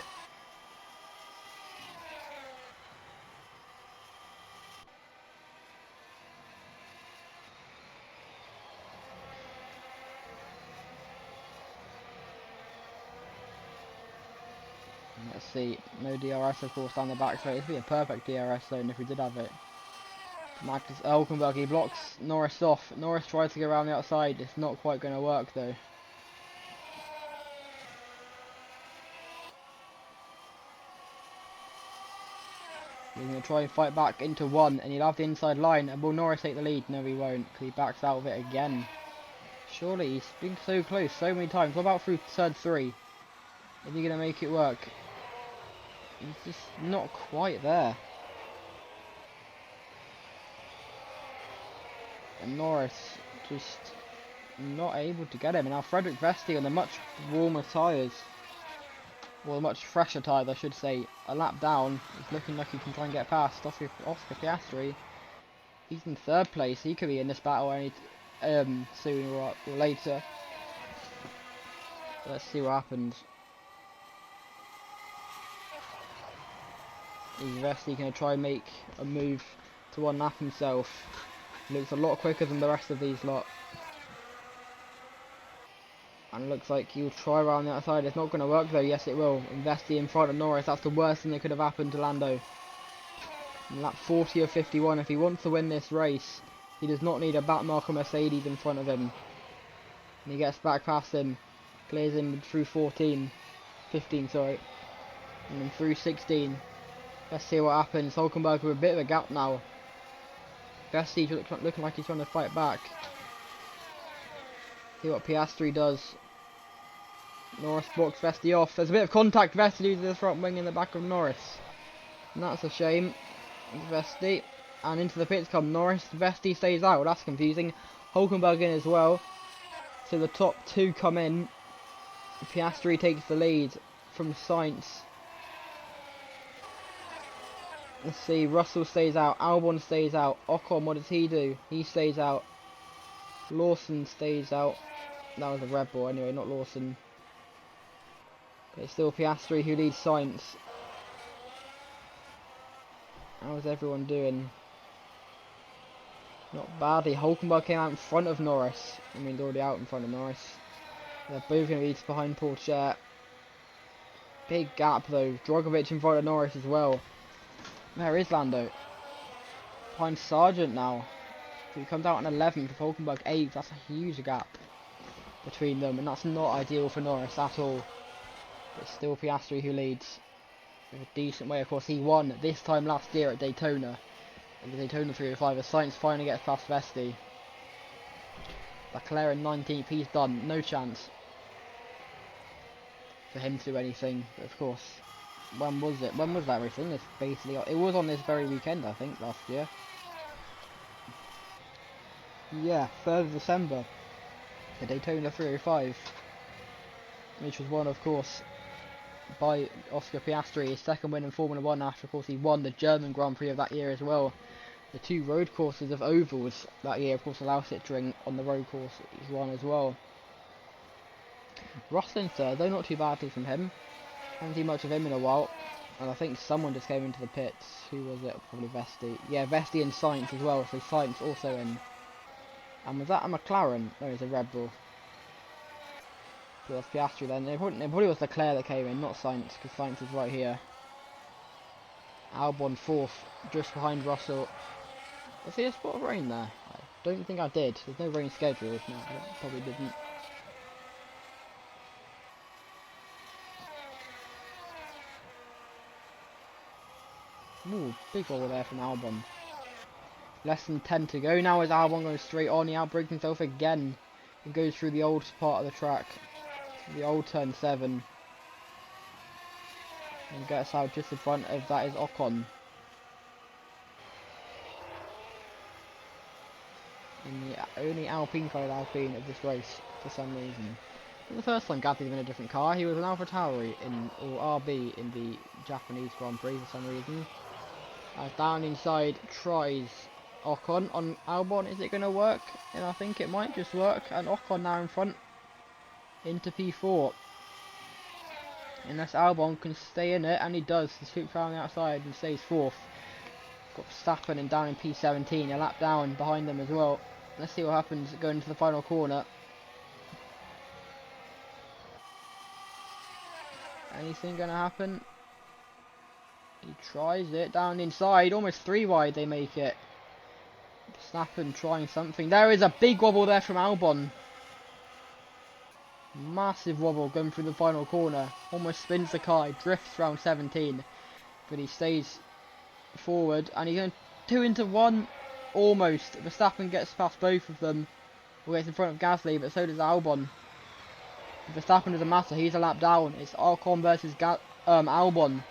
Let's see, no DRS of course down the back straight. This would be a perfect DRS zone if we did have it. Magnus Hulkenberg, he blocks Norris off. Norris tries to go around the outside. It's not quite going to work though. He's going to try and fight back into one, and he'll have the inside line. And will Norris take the lead? No, he won't, because he backs out of it again. Surely, he's been so close so many times. What about through turn 3? Is he going to make it work? He's just not quite there. And Norris just not able to get him. And now Frederick Vesti on the much warmer tyres, well, much fresher tyres I should say, a lap down. He's looking like he can try and get past Oscar Piastri. He's in 3rd place. He could be in this battle any sooner or later. Let's see what happens. Is Vesti going to try and make a move to one lap himself? Looks a lot quicker than the rest of these lot. And looks like he'll try around the outside. It's not going to work though. Yes, it will. Vesti in front of Norris. That's the worst thing that could have happened to Lando. In lap 40 of 51, if he wants to win this race, he does not need a backmarker Mercedes in front of him. And he gets back past him. Clears him through 15, sorry. And then through 16. Let's see what happens. Hulkenberg with a bit of a gap now. Vesti looking like he's trying to fight back. See what Piastri does. Norris blocks Vesti off. There's a bit of contact. Vesti loses the front wing in the back of Norris. And that's a shame. Vesti. And into the pits come Norris. Vesti stays out. That's confusing. Hulkenberg in as well. So the top 2 come in. Piastri takes the lead from Sainz. Let's see, Russell stays out, Albon stays out, Ocon, what does he do? He stays out. Lawson stays out. That was a Red Bull anyway, not Lawson. Okay, still Piastri who leads Sainz. How's everyone doing? Not badly. Hulkenberg came out in front of Norris. I mean, he's already out in front of Norris. They're both going to be behind Pourchaire. Big gap though. Drogovic in front of Norris as well. There is Lando. Behind Sargent now. So he comes out on 11th, with Hulkenberg 8th. That's a huge gap between them, and that's not ideal for Norris at all. But still Piastri who leads with a decent way. Of course, he won this time last year at Daytona. In the Daytona 305, as Sainz finally gets past Vesti. Leclerc in 19th, he's done. No chance for him to do anything. But of course, when was it? When was that racing? It's basically, it was on this very weekend, I think, last year. Yeah, 3rd of December, the Daytona 305, which was won, of course, by Oscar Piastri, his 2nd win in Formula 1 after, of course, he won the German Grand Prix of that year as well. The 2 road courses of ovals that year, of course, allow Citroën on the road course he's won as well. Russell in 3rd, though not too badly from him. Haven't seen much of him in a while. And I think someone just came into the pits. Who was it? Probably Vesti. Yeah, Vesti and Sainz as well. So Sainz also in. And was that a McLaren? No, it's a Red Bull. So that's Piastri then. It probably was Leclerc that came in, not Sainz, because Sainz is right here. Albon 4th, just behind Russell. I see a spot of rain there. I don't think I did. There's no rain scheduled. No, I probably didn't. Ooh, big wobble there from Albon. Less than 10 to go now as Albon goes straight on. He outbrakes himself again and goes through the old part of the track. The old turn 7. And gets out just in front of that is Ocon. And the only Alpine coloured Alpine of this race for some reason. For the first time Gasly's been in a different car. He was an AlphaTauri or RB in the Japanese Grand Prix for some reason. Down inside tries Ocon on Albon. Is it going to work? And I think it might just work. And Ocon now in front into P4. Unless Albon can stay in it, and he does. He swoops around the outside and stays 4th. Got Verstappen and down in P17, a lap down behind them as well. Let's see what happens going into the final corner. Anything going to happen? He tries it down inside, almost 3 wide they make it. Verstappen trying something. There is a big wobble there from Albon. Massive wobble going through the final corner. Almost spins the car, he drifts round 17. But he stays forward and he's going 2 into 1. Almost. Verstappen gets past both of them. Gets in front of Gasly, but so does Albon. Verstappen doesn't matter, he's a lap down. It's Ocon versus Albon.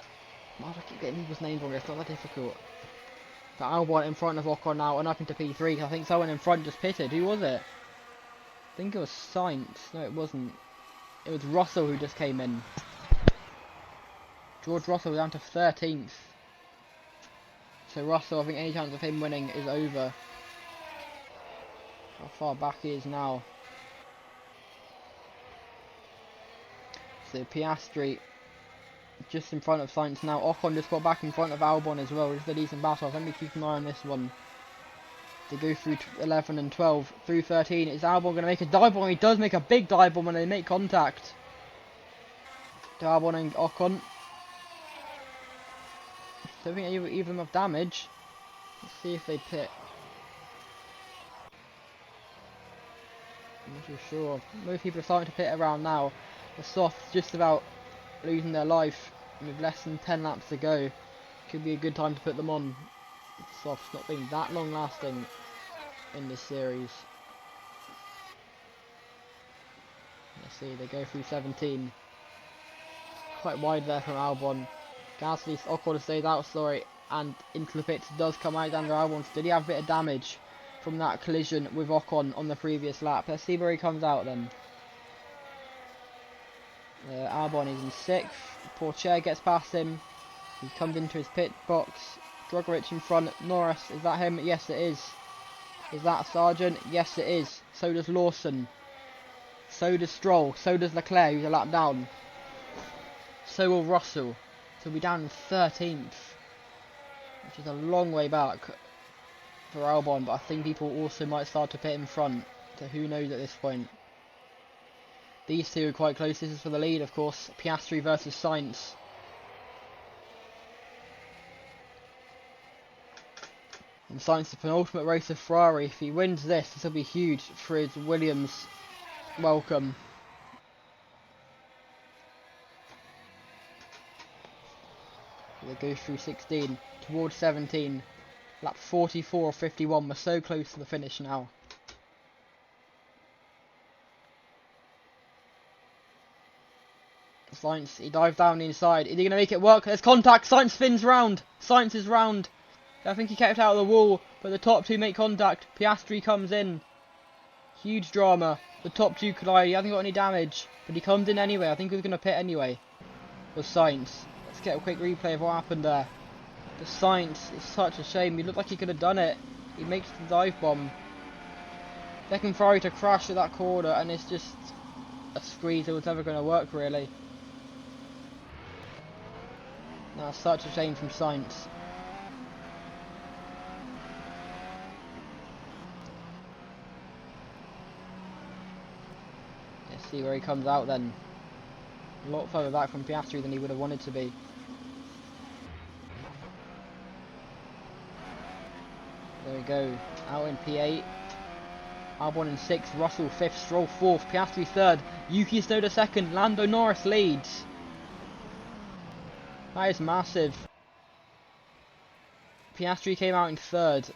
Why do I keep getting people's names wrong? It's not that difficult. But Albon in front of Ocon now and up into P3. I think someone in front just pitted. Who was it? I think it was Sainz. No, it wasn't. It was Russell who just came in. George Russell down to 13th. So Russell, I think any chance of him winning is over. How far back he is now. So Piastri just in front of Sainz now. Ocon just got back in front of Albon as well. Just a decent battle. Let me keep an eye on this one. They go through 11 and 12. Through 13. Is Albon going to make a dive bomb? He does make a big dive bomb when they make contact. To Albon and Ocon. Don't think either of them have damage. Let's see if they pit. I'm not too sure. Most people are starting to pit around now. The softs just about losing their life. And with less than 10 laps to go, could be a good time to put them on. The softs not being that long lasting in this series. Let's see, they go through 17. Quite wide there from Albon. Gasly, Ocon stays out, sorry, and into the pits does come Alexander Albon. Did he have a bit of damage from that collision with Ocon on the previous lap? Let's see where he comes out then. Albon is in 6th. Pourchaire gets past him. He comes into his pit box. Drogovic in front. Norris, is that him? Yes, it is. Is that Sargent? Yes, it is. So does Lawson. So does Stroll. So does Leclerc, who's a lap down. So will Russell. So we'll be down in 13th, which is a long way back for Albon, but I think people also might start to pit in front, so who knows at this point. These two are quite close. This is for the lead, of course. Piastri versus Sainz. And Sainz, the penultimate race of Ferrari. If he wins this, this will be huge for his Williams welcome. They go through 16 towards 17. Lap 44 or 51. We're so close to the finish now. Sainz, he dives down the inside. Is he going to make it work? There's contact. Sainz spins round. Sainz is round. I think he kept out of the wall, but the top two make contact. Piastri comes in. Huge drama. The top two collide. He hasn't got any damage, but he comes in anyway. I think he was going to pit anyway. Was Sainz. Let's get a quick replay of what happened there. The Sainz is such a shame. He looked like he could have done it. He makes the dive bomb. Second Ferrari to crash at that corner, and it's just a squeeze that was never going to work really. That's such a shame from Sainz. Let's see where he comes out then. A lot further back from Piastri than he would have wanted to be. There we go. Out in P8. Albon in 6th, Russell 5th, Stroll 4th, Piastri 3rd, Yuki Tsunoda 2nd, Lando Norris leads. That is massive. Piastri came out in 3rd.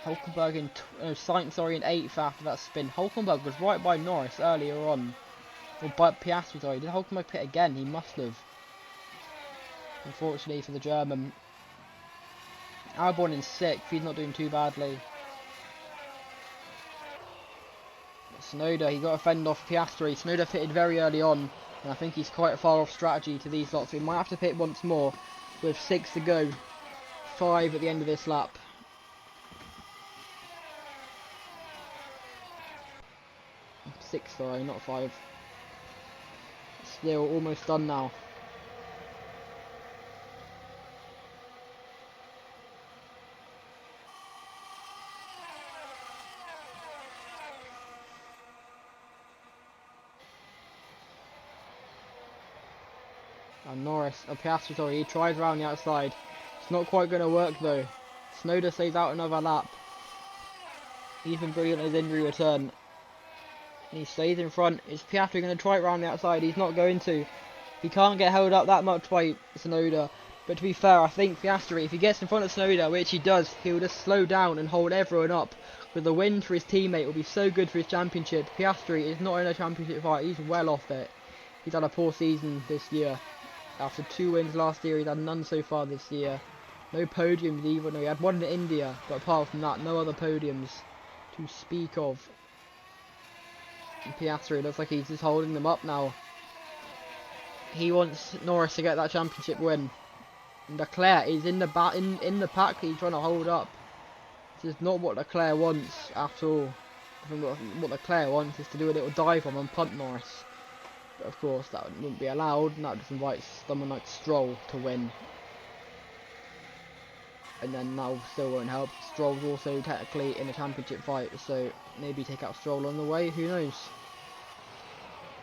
Hulkenberg in Sainz in 8th after that spin. Hulkenberg was right by Norris earlier on. Or by Piastri, sorry. Did Hulkenberg pit again? He must have. Unfortunately for the German. Albon in 6th, he's not doing too badly. Tsunoda, he got a fend off Piastri. Tsunoda pitted very early on, and I think he's quite far off strategy to these lots. We might have to pit once more with 6 to go. 5 at the end of this lap. 6, sorry, not 5. Still almost done now. And Norris, Piastri, sorry, he tries around the outside. It's not quite going to work though. Tsunoda stays out another lap. He's been brilliant on his injury return. And he stays in front. Is Piastri going to try it around the outside? He's not going to. He can't get held up that much by Tsunoda. But to be fair, I think Piastri, if he gets in front of Tsunoda, which he does, he'll just slow down and hold everyone up. With the win for his teammate, it will be so good for his championship. Piastri is not in a championship fight. He's well off it. He's had a poor season this year. After 2 wins last year, he's had none so far this year. No podiums either. No, he had one in India, but apart from that, no other podiums to speak of. And Piastri looks like he's just holding them up now. He wants Norris to get that championship win. And Leclerc is in the pack. He's trying to hold up. This is not what Leclerc wants at all. I think what Leclerc wants is to do a little dive on and punt Norris. But of course that wouldn't be allowed, and that just invites someone like Stroll to win. And then that still won't help. Stroll's also technically in a championship fight, so maybe take out Stroll on the way, who knows.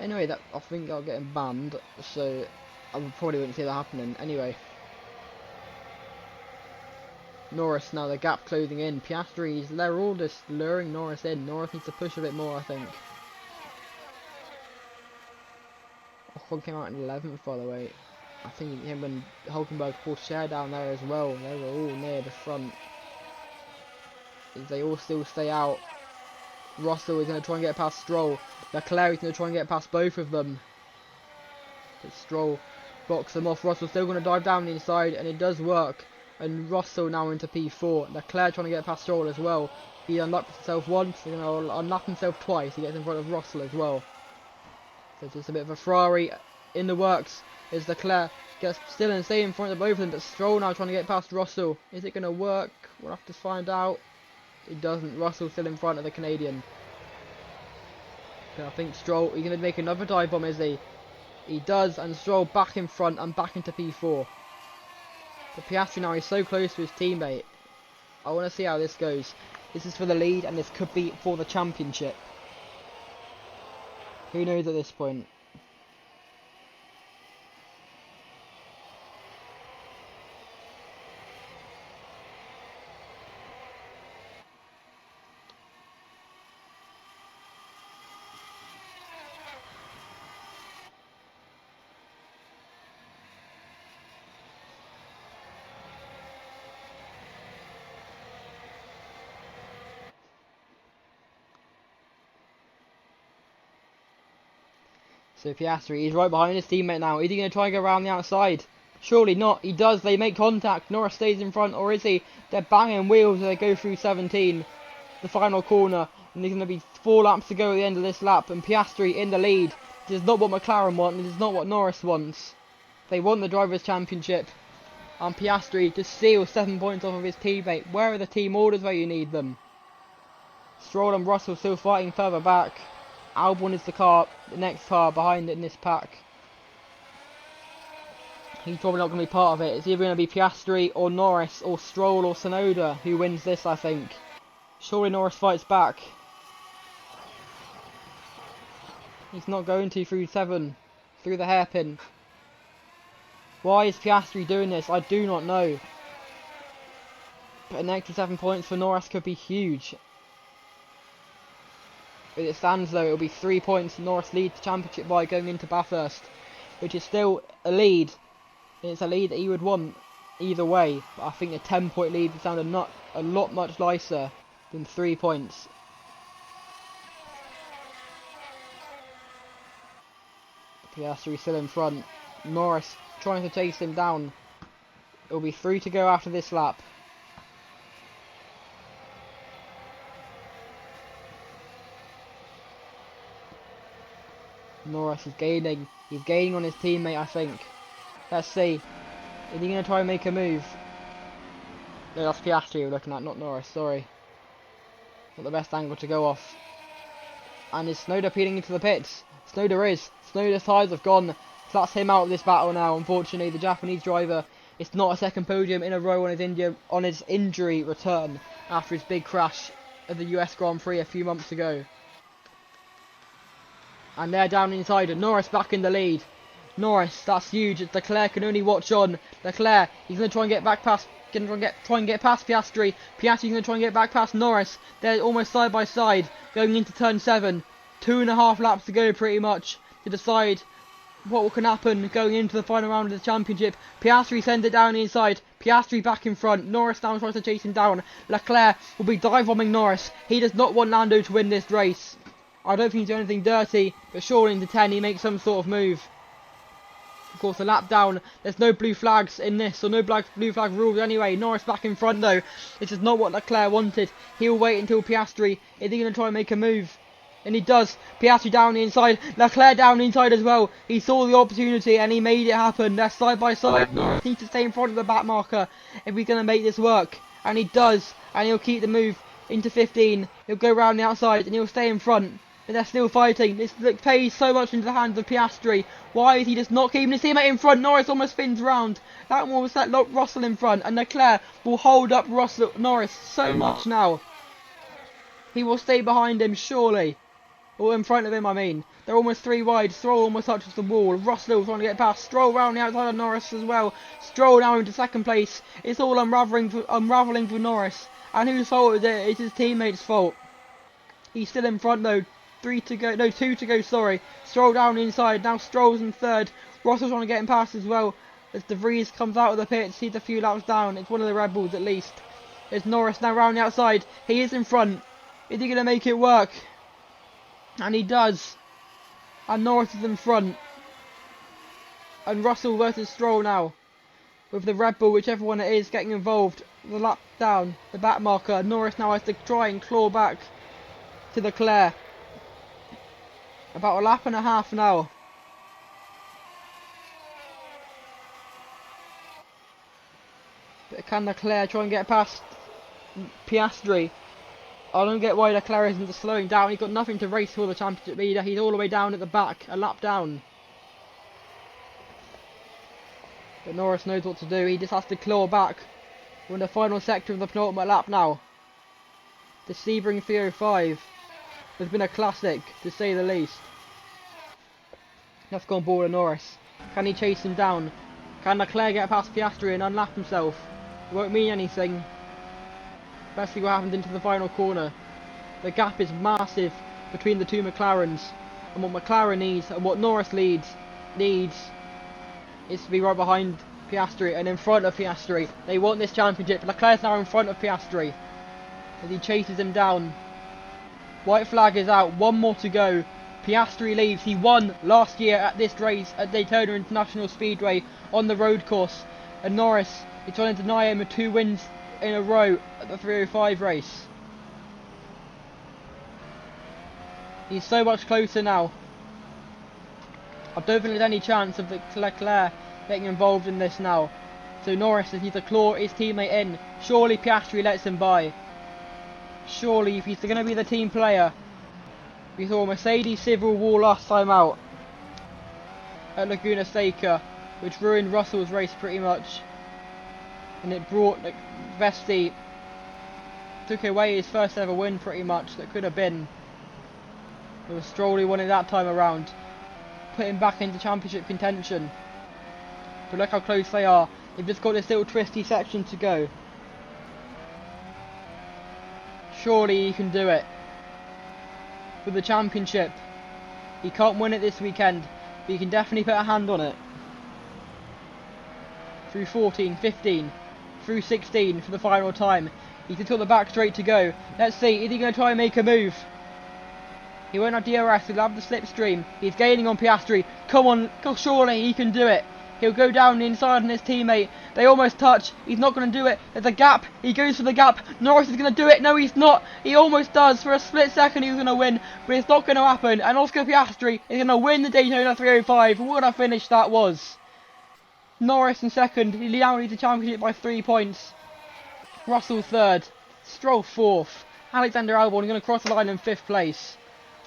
Anyway, I think I'll get him banned, so I probably wouldn't see that happening. Anyway. Norris now, the gap closing in. Piastri, they're all just luring Norris in. Norris needs to push a bit more, I think. Ocon came out in 11th, by the way. I think him and Hulkenberg pulled share down there as well. They were all near the front. They all still stay out. Russell is going to try and get past Stroll. Leclerc is going to try and get past both of them. But Stroll blocks them off. Russell's still going to dive down the inside, and it does work. And Russell now into P4. Leclerc trying to get past Stroll as well. He unlocked himself once, he's going to unlock himself twice. He gets in front of Russell as well. So it's just a bit of a Ferrari in the works. As Leclerc gets still and stay in front of both of them, but Stroll now trying to get past Russell. Is it going to work? We'll have to find out. It doesn't. Russell still in front of the Canadian. But I think Stroll, he's going to make another dive bomb, is he? He does, and Stroll back in front and back into P4. But Piastri now is so close to his teammate. I want to see how this goes. This is for the lead, and this could be for the championship. Who knows at this point? So Piastri, he's right behind his teammate now. Is he going to try and go around the outside? Surely not. He does. They make contact. Norris stays in front, or is he? They're banging wheels as they go through 17. The final corner. And there's going to be 4 laps to go at the end of this lap. And Piastri in the lead. This is not what McLaren want. This is not what Norris wants. They want the Drivers' Championship. And Piastri just steals 7 points off of his teammate. Where are the team orders where you need them? Stroll and Russell still fighting further back. Albon is the next car behind it in this pack. He's probably not going to be part of it. It's either going to be Piastri or Norris or Stroll or Tsunoda who wins this, I think. Surely Norris fights back. He's not going to through 7. Through the hairpin. Why is Piastri doing this? I do not know. But an extra 7 points for Norris could be huge. As it stands though, it will be 3 points. Norris leads the championship by going into Bathurst, which is still a lead. It's a lead that he would want either way. But I think a 10-point lead would sound a lot much nicer than 3 points. Piastri still in front. Norris trying to chase him down. It will be 3 to go after this lap. Norris is gaining. He's gaining on his teammate, I think. Let's see. Is he going to try and make a move? No, that's Piastri we're looking at, not Norris, sorry. Not the best angle to go off. And is Tsunoda peeling into the pits? Tsunoda is. Tsunoda's tyres have gone. So that's him out of this battle now, unfortunately. The Japanese driver, it's not a second podium in a row on his injury return after his big crash at the US Grand Prix a few months ago. And they're down inside, and Norris back in the lead. Norris, that's huge. Leclerc can only watch on. Leclerc, he's going to try and get back past, try and get past Piastri. Piastri's going to try and get back past Norris. They're almost side by side, going into turn 7. 2.5 laps to go pretty much to decide what can happen going into the final round of the championship. Piastri sends it down the inside. Piastri back in front. Norris now tries to chase him down. Leclerc will be dive-bombing Norris. He does not want Lando to win this race. I don't think he's doing anything dirty, but surely into 10 he makes some sort of move. Of course, a lap down. There's no blue flags in this, or no blue flag rules anyway. Norris back in front though. This is not what Leclerc wanted. He'll wait until Piastri. Is he going to try and make a move? And he does. Piastri down the inside. Leclerc down the inside as well. He saw the opportunity and he made it happen. They're side by side. Norris needs to stay in front of the back marker if he's going to make this work. And he does. And he'll keep the move into 15. He'll go round the outside and he'll stay in front. But they're still fighting. This plays so much into the hands of Piastri. Why is he just not keeping his teammate in front? Norris almost spins round. That one will set Russell in front. And Leclerc will hold up Norris so much now. He will stay behind him, surely. Or in front of him, I mean. They're almost 3 wide. Stroll almost touches the wall. Russell trying to get past. Stroll round the outside of Norris as well. Stroll now into 2nd place. It's all unravelling for Norris. And whose fault is it? It's his teammate's fault. He's still in front though. 2 to go, sorry. Stroll down the inside. Now Stroll's in 3rd. Russell's trying to get him past as well. As De Vries comes out of the pits. He's a few laps down. It's one of the Red Bulls at least. There's Norris now round the outside. He is in front. Is he going to make it work? And he does. And Norris is in front. And Russell versus Stroll now. With the Red Bull, whichever one it is, getting involved. The lap down. The back marker. Norris now has to try and claw back to Leclerc. About a lap and a half now. But can Leclerc try and get past Piastri? I don't get why Leclerc isn't slowing down. He's got nothing to race for the championship leader. He's all the way down at the back, a lap down. But Norris knows what to do. He just has to claw back. We're in the final sector of the penultimate lap now. The Sebring 305 has been a classic, to say the least. Let's go on board with Norris. Can he chase him down? Can Leclerc get past Piastri and unlap himself? It won't mean anything. Especially what happens into the final corner. The gap is massive between the two McLarens. And what McLaren needs and what Norris needs is to be right behind Piastri and in front of Piastri. They want this championship. Leclerc's now in front of Piastri as he chases him down. White flag is out. 1 more to go. Piastri leads. He won last year at this race at Daytona International Speedway on the road course. And Norris is trying to deny him 2 wins in a row at the 305 race. He's so much closer now. I don't think there's any chance of Leclerc getting involved in this now. So Norris needs to claw his teammate in. Surely Piastri lets him by. Surely if he's going to be the team player. We saw Mercedes civil war last time out at Laguna Seca. which ruined Russell's race pretty much. And it brought, like, Vesti took away his first ever win pretty much that could have been. It was Stroll who won it that time around, put him back into championship contention. But look how close they are. They've just got this little twisty section to go. Surely he can do it for the championship. He can't win it this weekend, but he can definitely put a hand on it. Through 14, 15, through 16 for the final time. He's just got the back straight to go. Let's see, is he going to try and make a move? He won't have DRS, he'll have the slipstream. He's gaining on Piastri. Come on, surely he can do it. He'll go down the inside on his teammate. They almost touch. He's not going to do it. There's a gap. He goes for the gap. Norris is going to do it. No, he's not. He almost does. For a split second, he was going to win. But it's not going to happen. And Oscar Piastri is going to win the Daytona 305. What a finish that was. Norris in second. He now leads the championship by 3 points. Russell third. Stroll fourth. Alexander Albon going to cross the line in 5th place.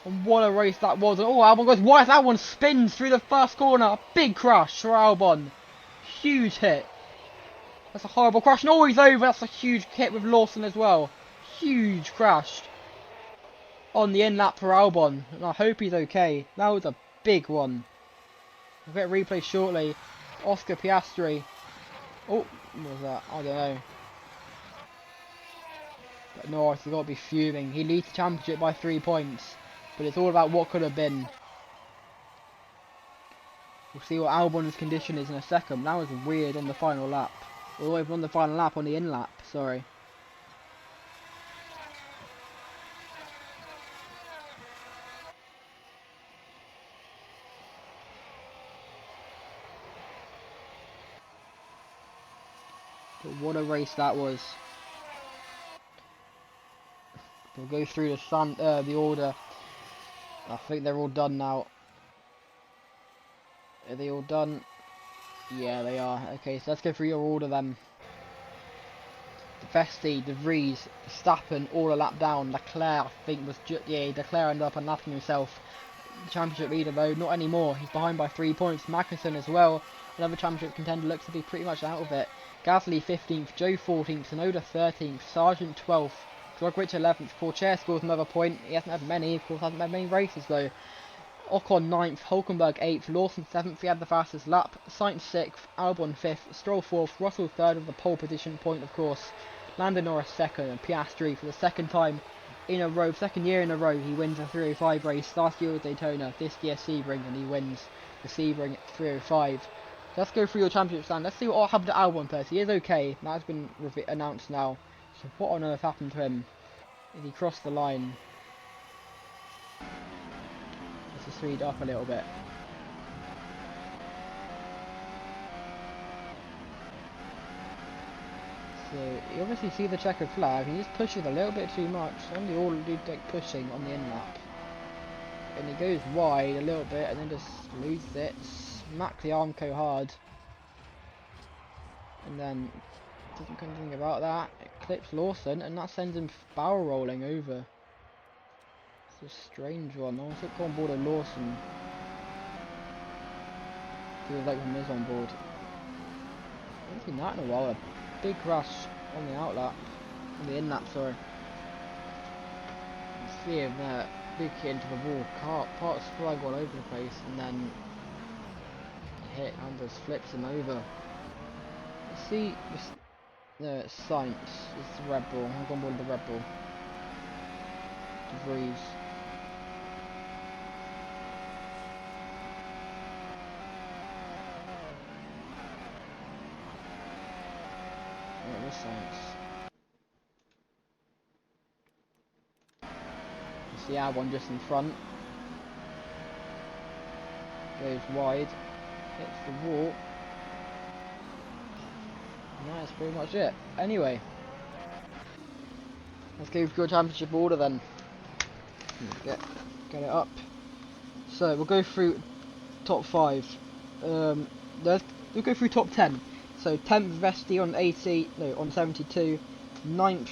And what a race that was. And oh, Albon goes wide. That one spins through the first corner. A big crash for Albon. Huge hit. That's a horrible crash. And oh, he's over. That's a huge hit with Lawson as well. Huge crash on the end lap for Albon. And I hope he's okay. That was a big one. We'll get a replay shortly. Oscar Piastri. Oh, what was that? I don't know. But Norris has got to be fuming. He leads the championship by 3 points. But it's all about what could have been. We'll see what Albon's condition is in a second. That was weird on the final lap. Or even on the final lap, on the in lap, sorry. But what a race that was. We'll go through the order. I think they're all done now. Are they all done? Yeah, they are. Okay, so let's go through your order then. Vesti, De Vries, Verstappen, all a lap down. Leclerc, I think, was Leclerc ended up unlapping himself. The championship leader though, not anymore. He's behind by 3 points. Magnussen as well. Another championship contender, looks to be pretty much out of it. Gasly 15th, Joe 14th, Tsunoda 13th, Sargent 12th, Drogovic 11th. Pourchaire scores another point. He hasn't had many, of course, hasn't had many races though. Ocon 9th, Hulkenberg 8th, Lawson 7th, he had the fastest lap, Sainz 6th, Albon 5th, Stroll 4th, Russell 3rd with the pole position point of course, Lando Norris 2nd, and Piastri for the second time in a row, second year in a row, he wins a 305 race. Last year was Daytona, this year Sebring, and he wins the Sebring 305. Let's go through your championship stand. Let's see what happened to Albon first. He is okay, that's been announced now. So what on earth happened to him? Did he cross the line? Let's speed up a little bit. So you obviously see the checkered flag. He just pushes a little bit too much. Only all do like pushing on the in lap, and he goes wide a little bit and then just loses it. Smack the Armco hard, and then doesn't do anything about that. It clips Lawson, and that sends him barrel rolling over. It's a strange one. I also got on board a Lawson. Feels like when Miz on board. I haven't seen that in a while. A big crash on the outlap, on the in lap, sorry. You see him there, big hit into the wall. Parts flying all over the place, and then hit and just flips him over. Let's see this. No, it's Sainz. It's the Red Bull. I'm on board the Red Bull. De Vries. Oh, it was Sainz. You see our one just in front. Goes wide. Hits the wall. And that's pretty much it. Anyway, let's go for your championship order then. Get it up. So we'll go through top 5. We'll go through top 10. So 10th Vesti on 80, no, on 72. 9th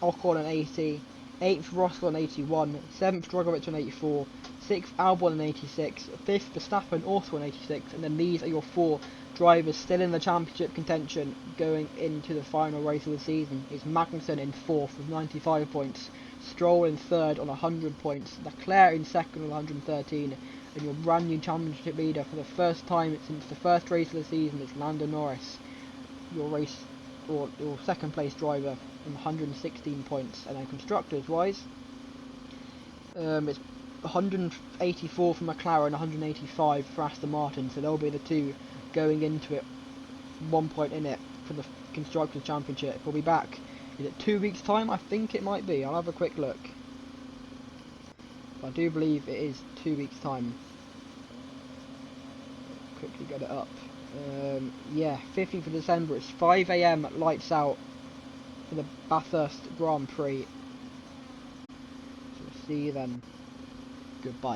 Ocon on 80. 8th Russell on 81. 7th Drogovic on 84. 6th Albon on 86. 5th Verstappen also on 86. And then these are your 4 drivers still in the championship contention going into the final race of the season is Magnussen in 4th with 95 points, Stroll in 3rd on 100 points, Leclerc in 2nd with 113, and your brand new championship leader for the first time since the first race of the season is Lando Norris, your second place driver on 116 points. And then constructors wise, it's 184 for McLaren, 185 for Aston Martin, so they'll be the two going into it 1 point in it for the Constructors' Championship. We'll be back, is it 2 weeks time? I think it might be, I'll have a quick look. I do believe it is 2 weeks time. Quickly get it up. Yeah, 15th of December, it's 5 AM lights out for the Bathurst Grand Prix. So we'll see you then. Goodbye.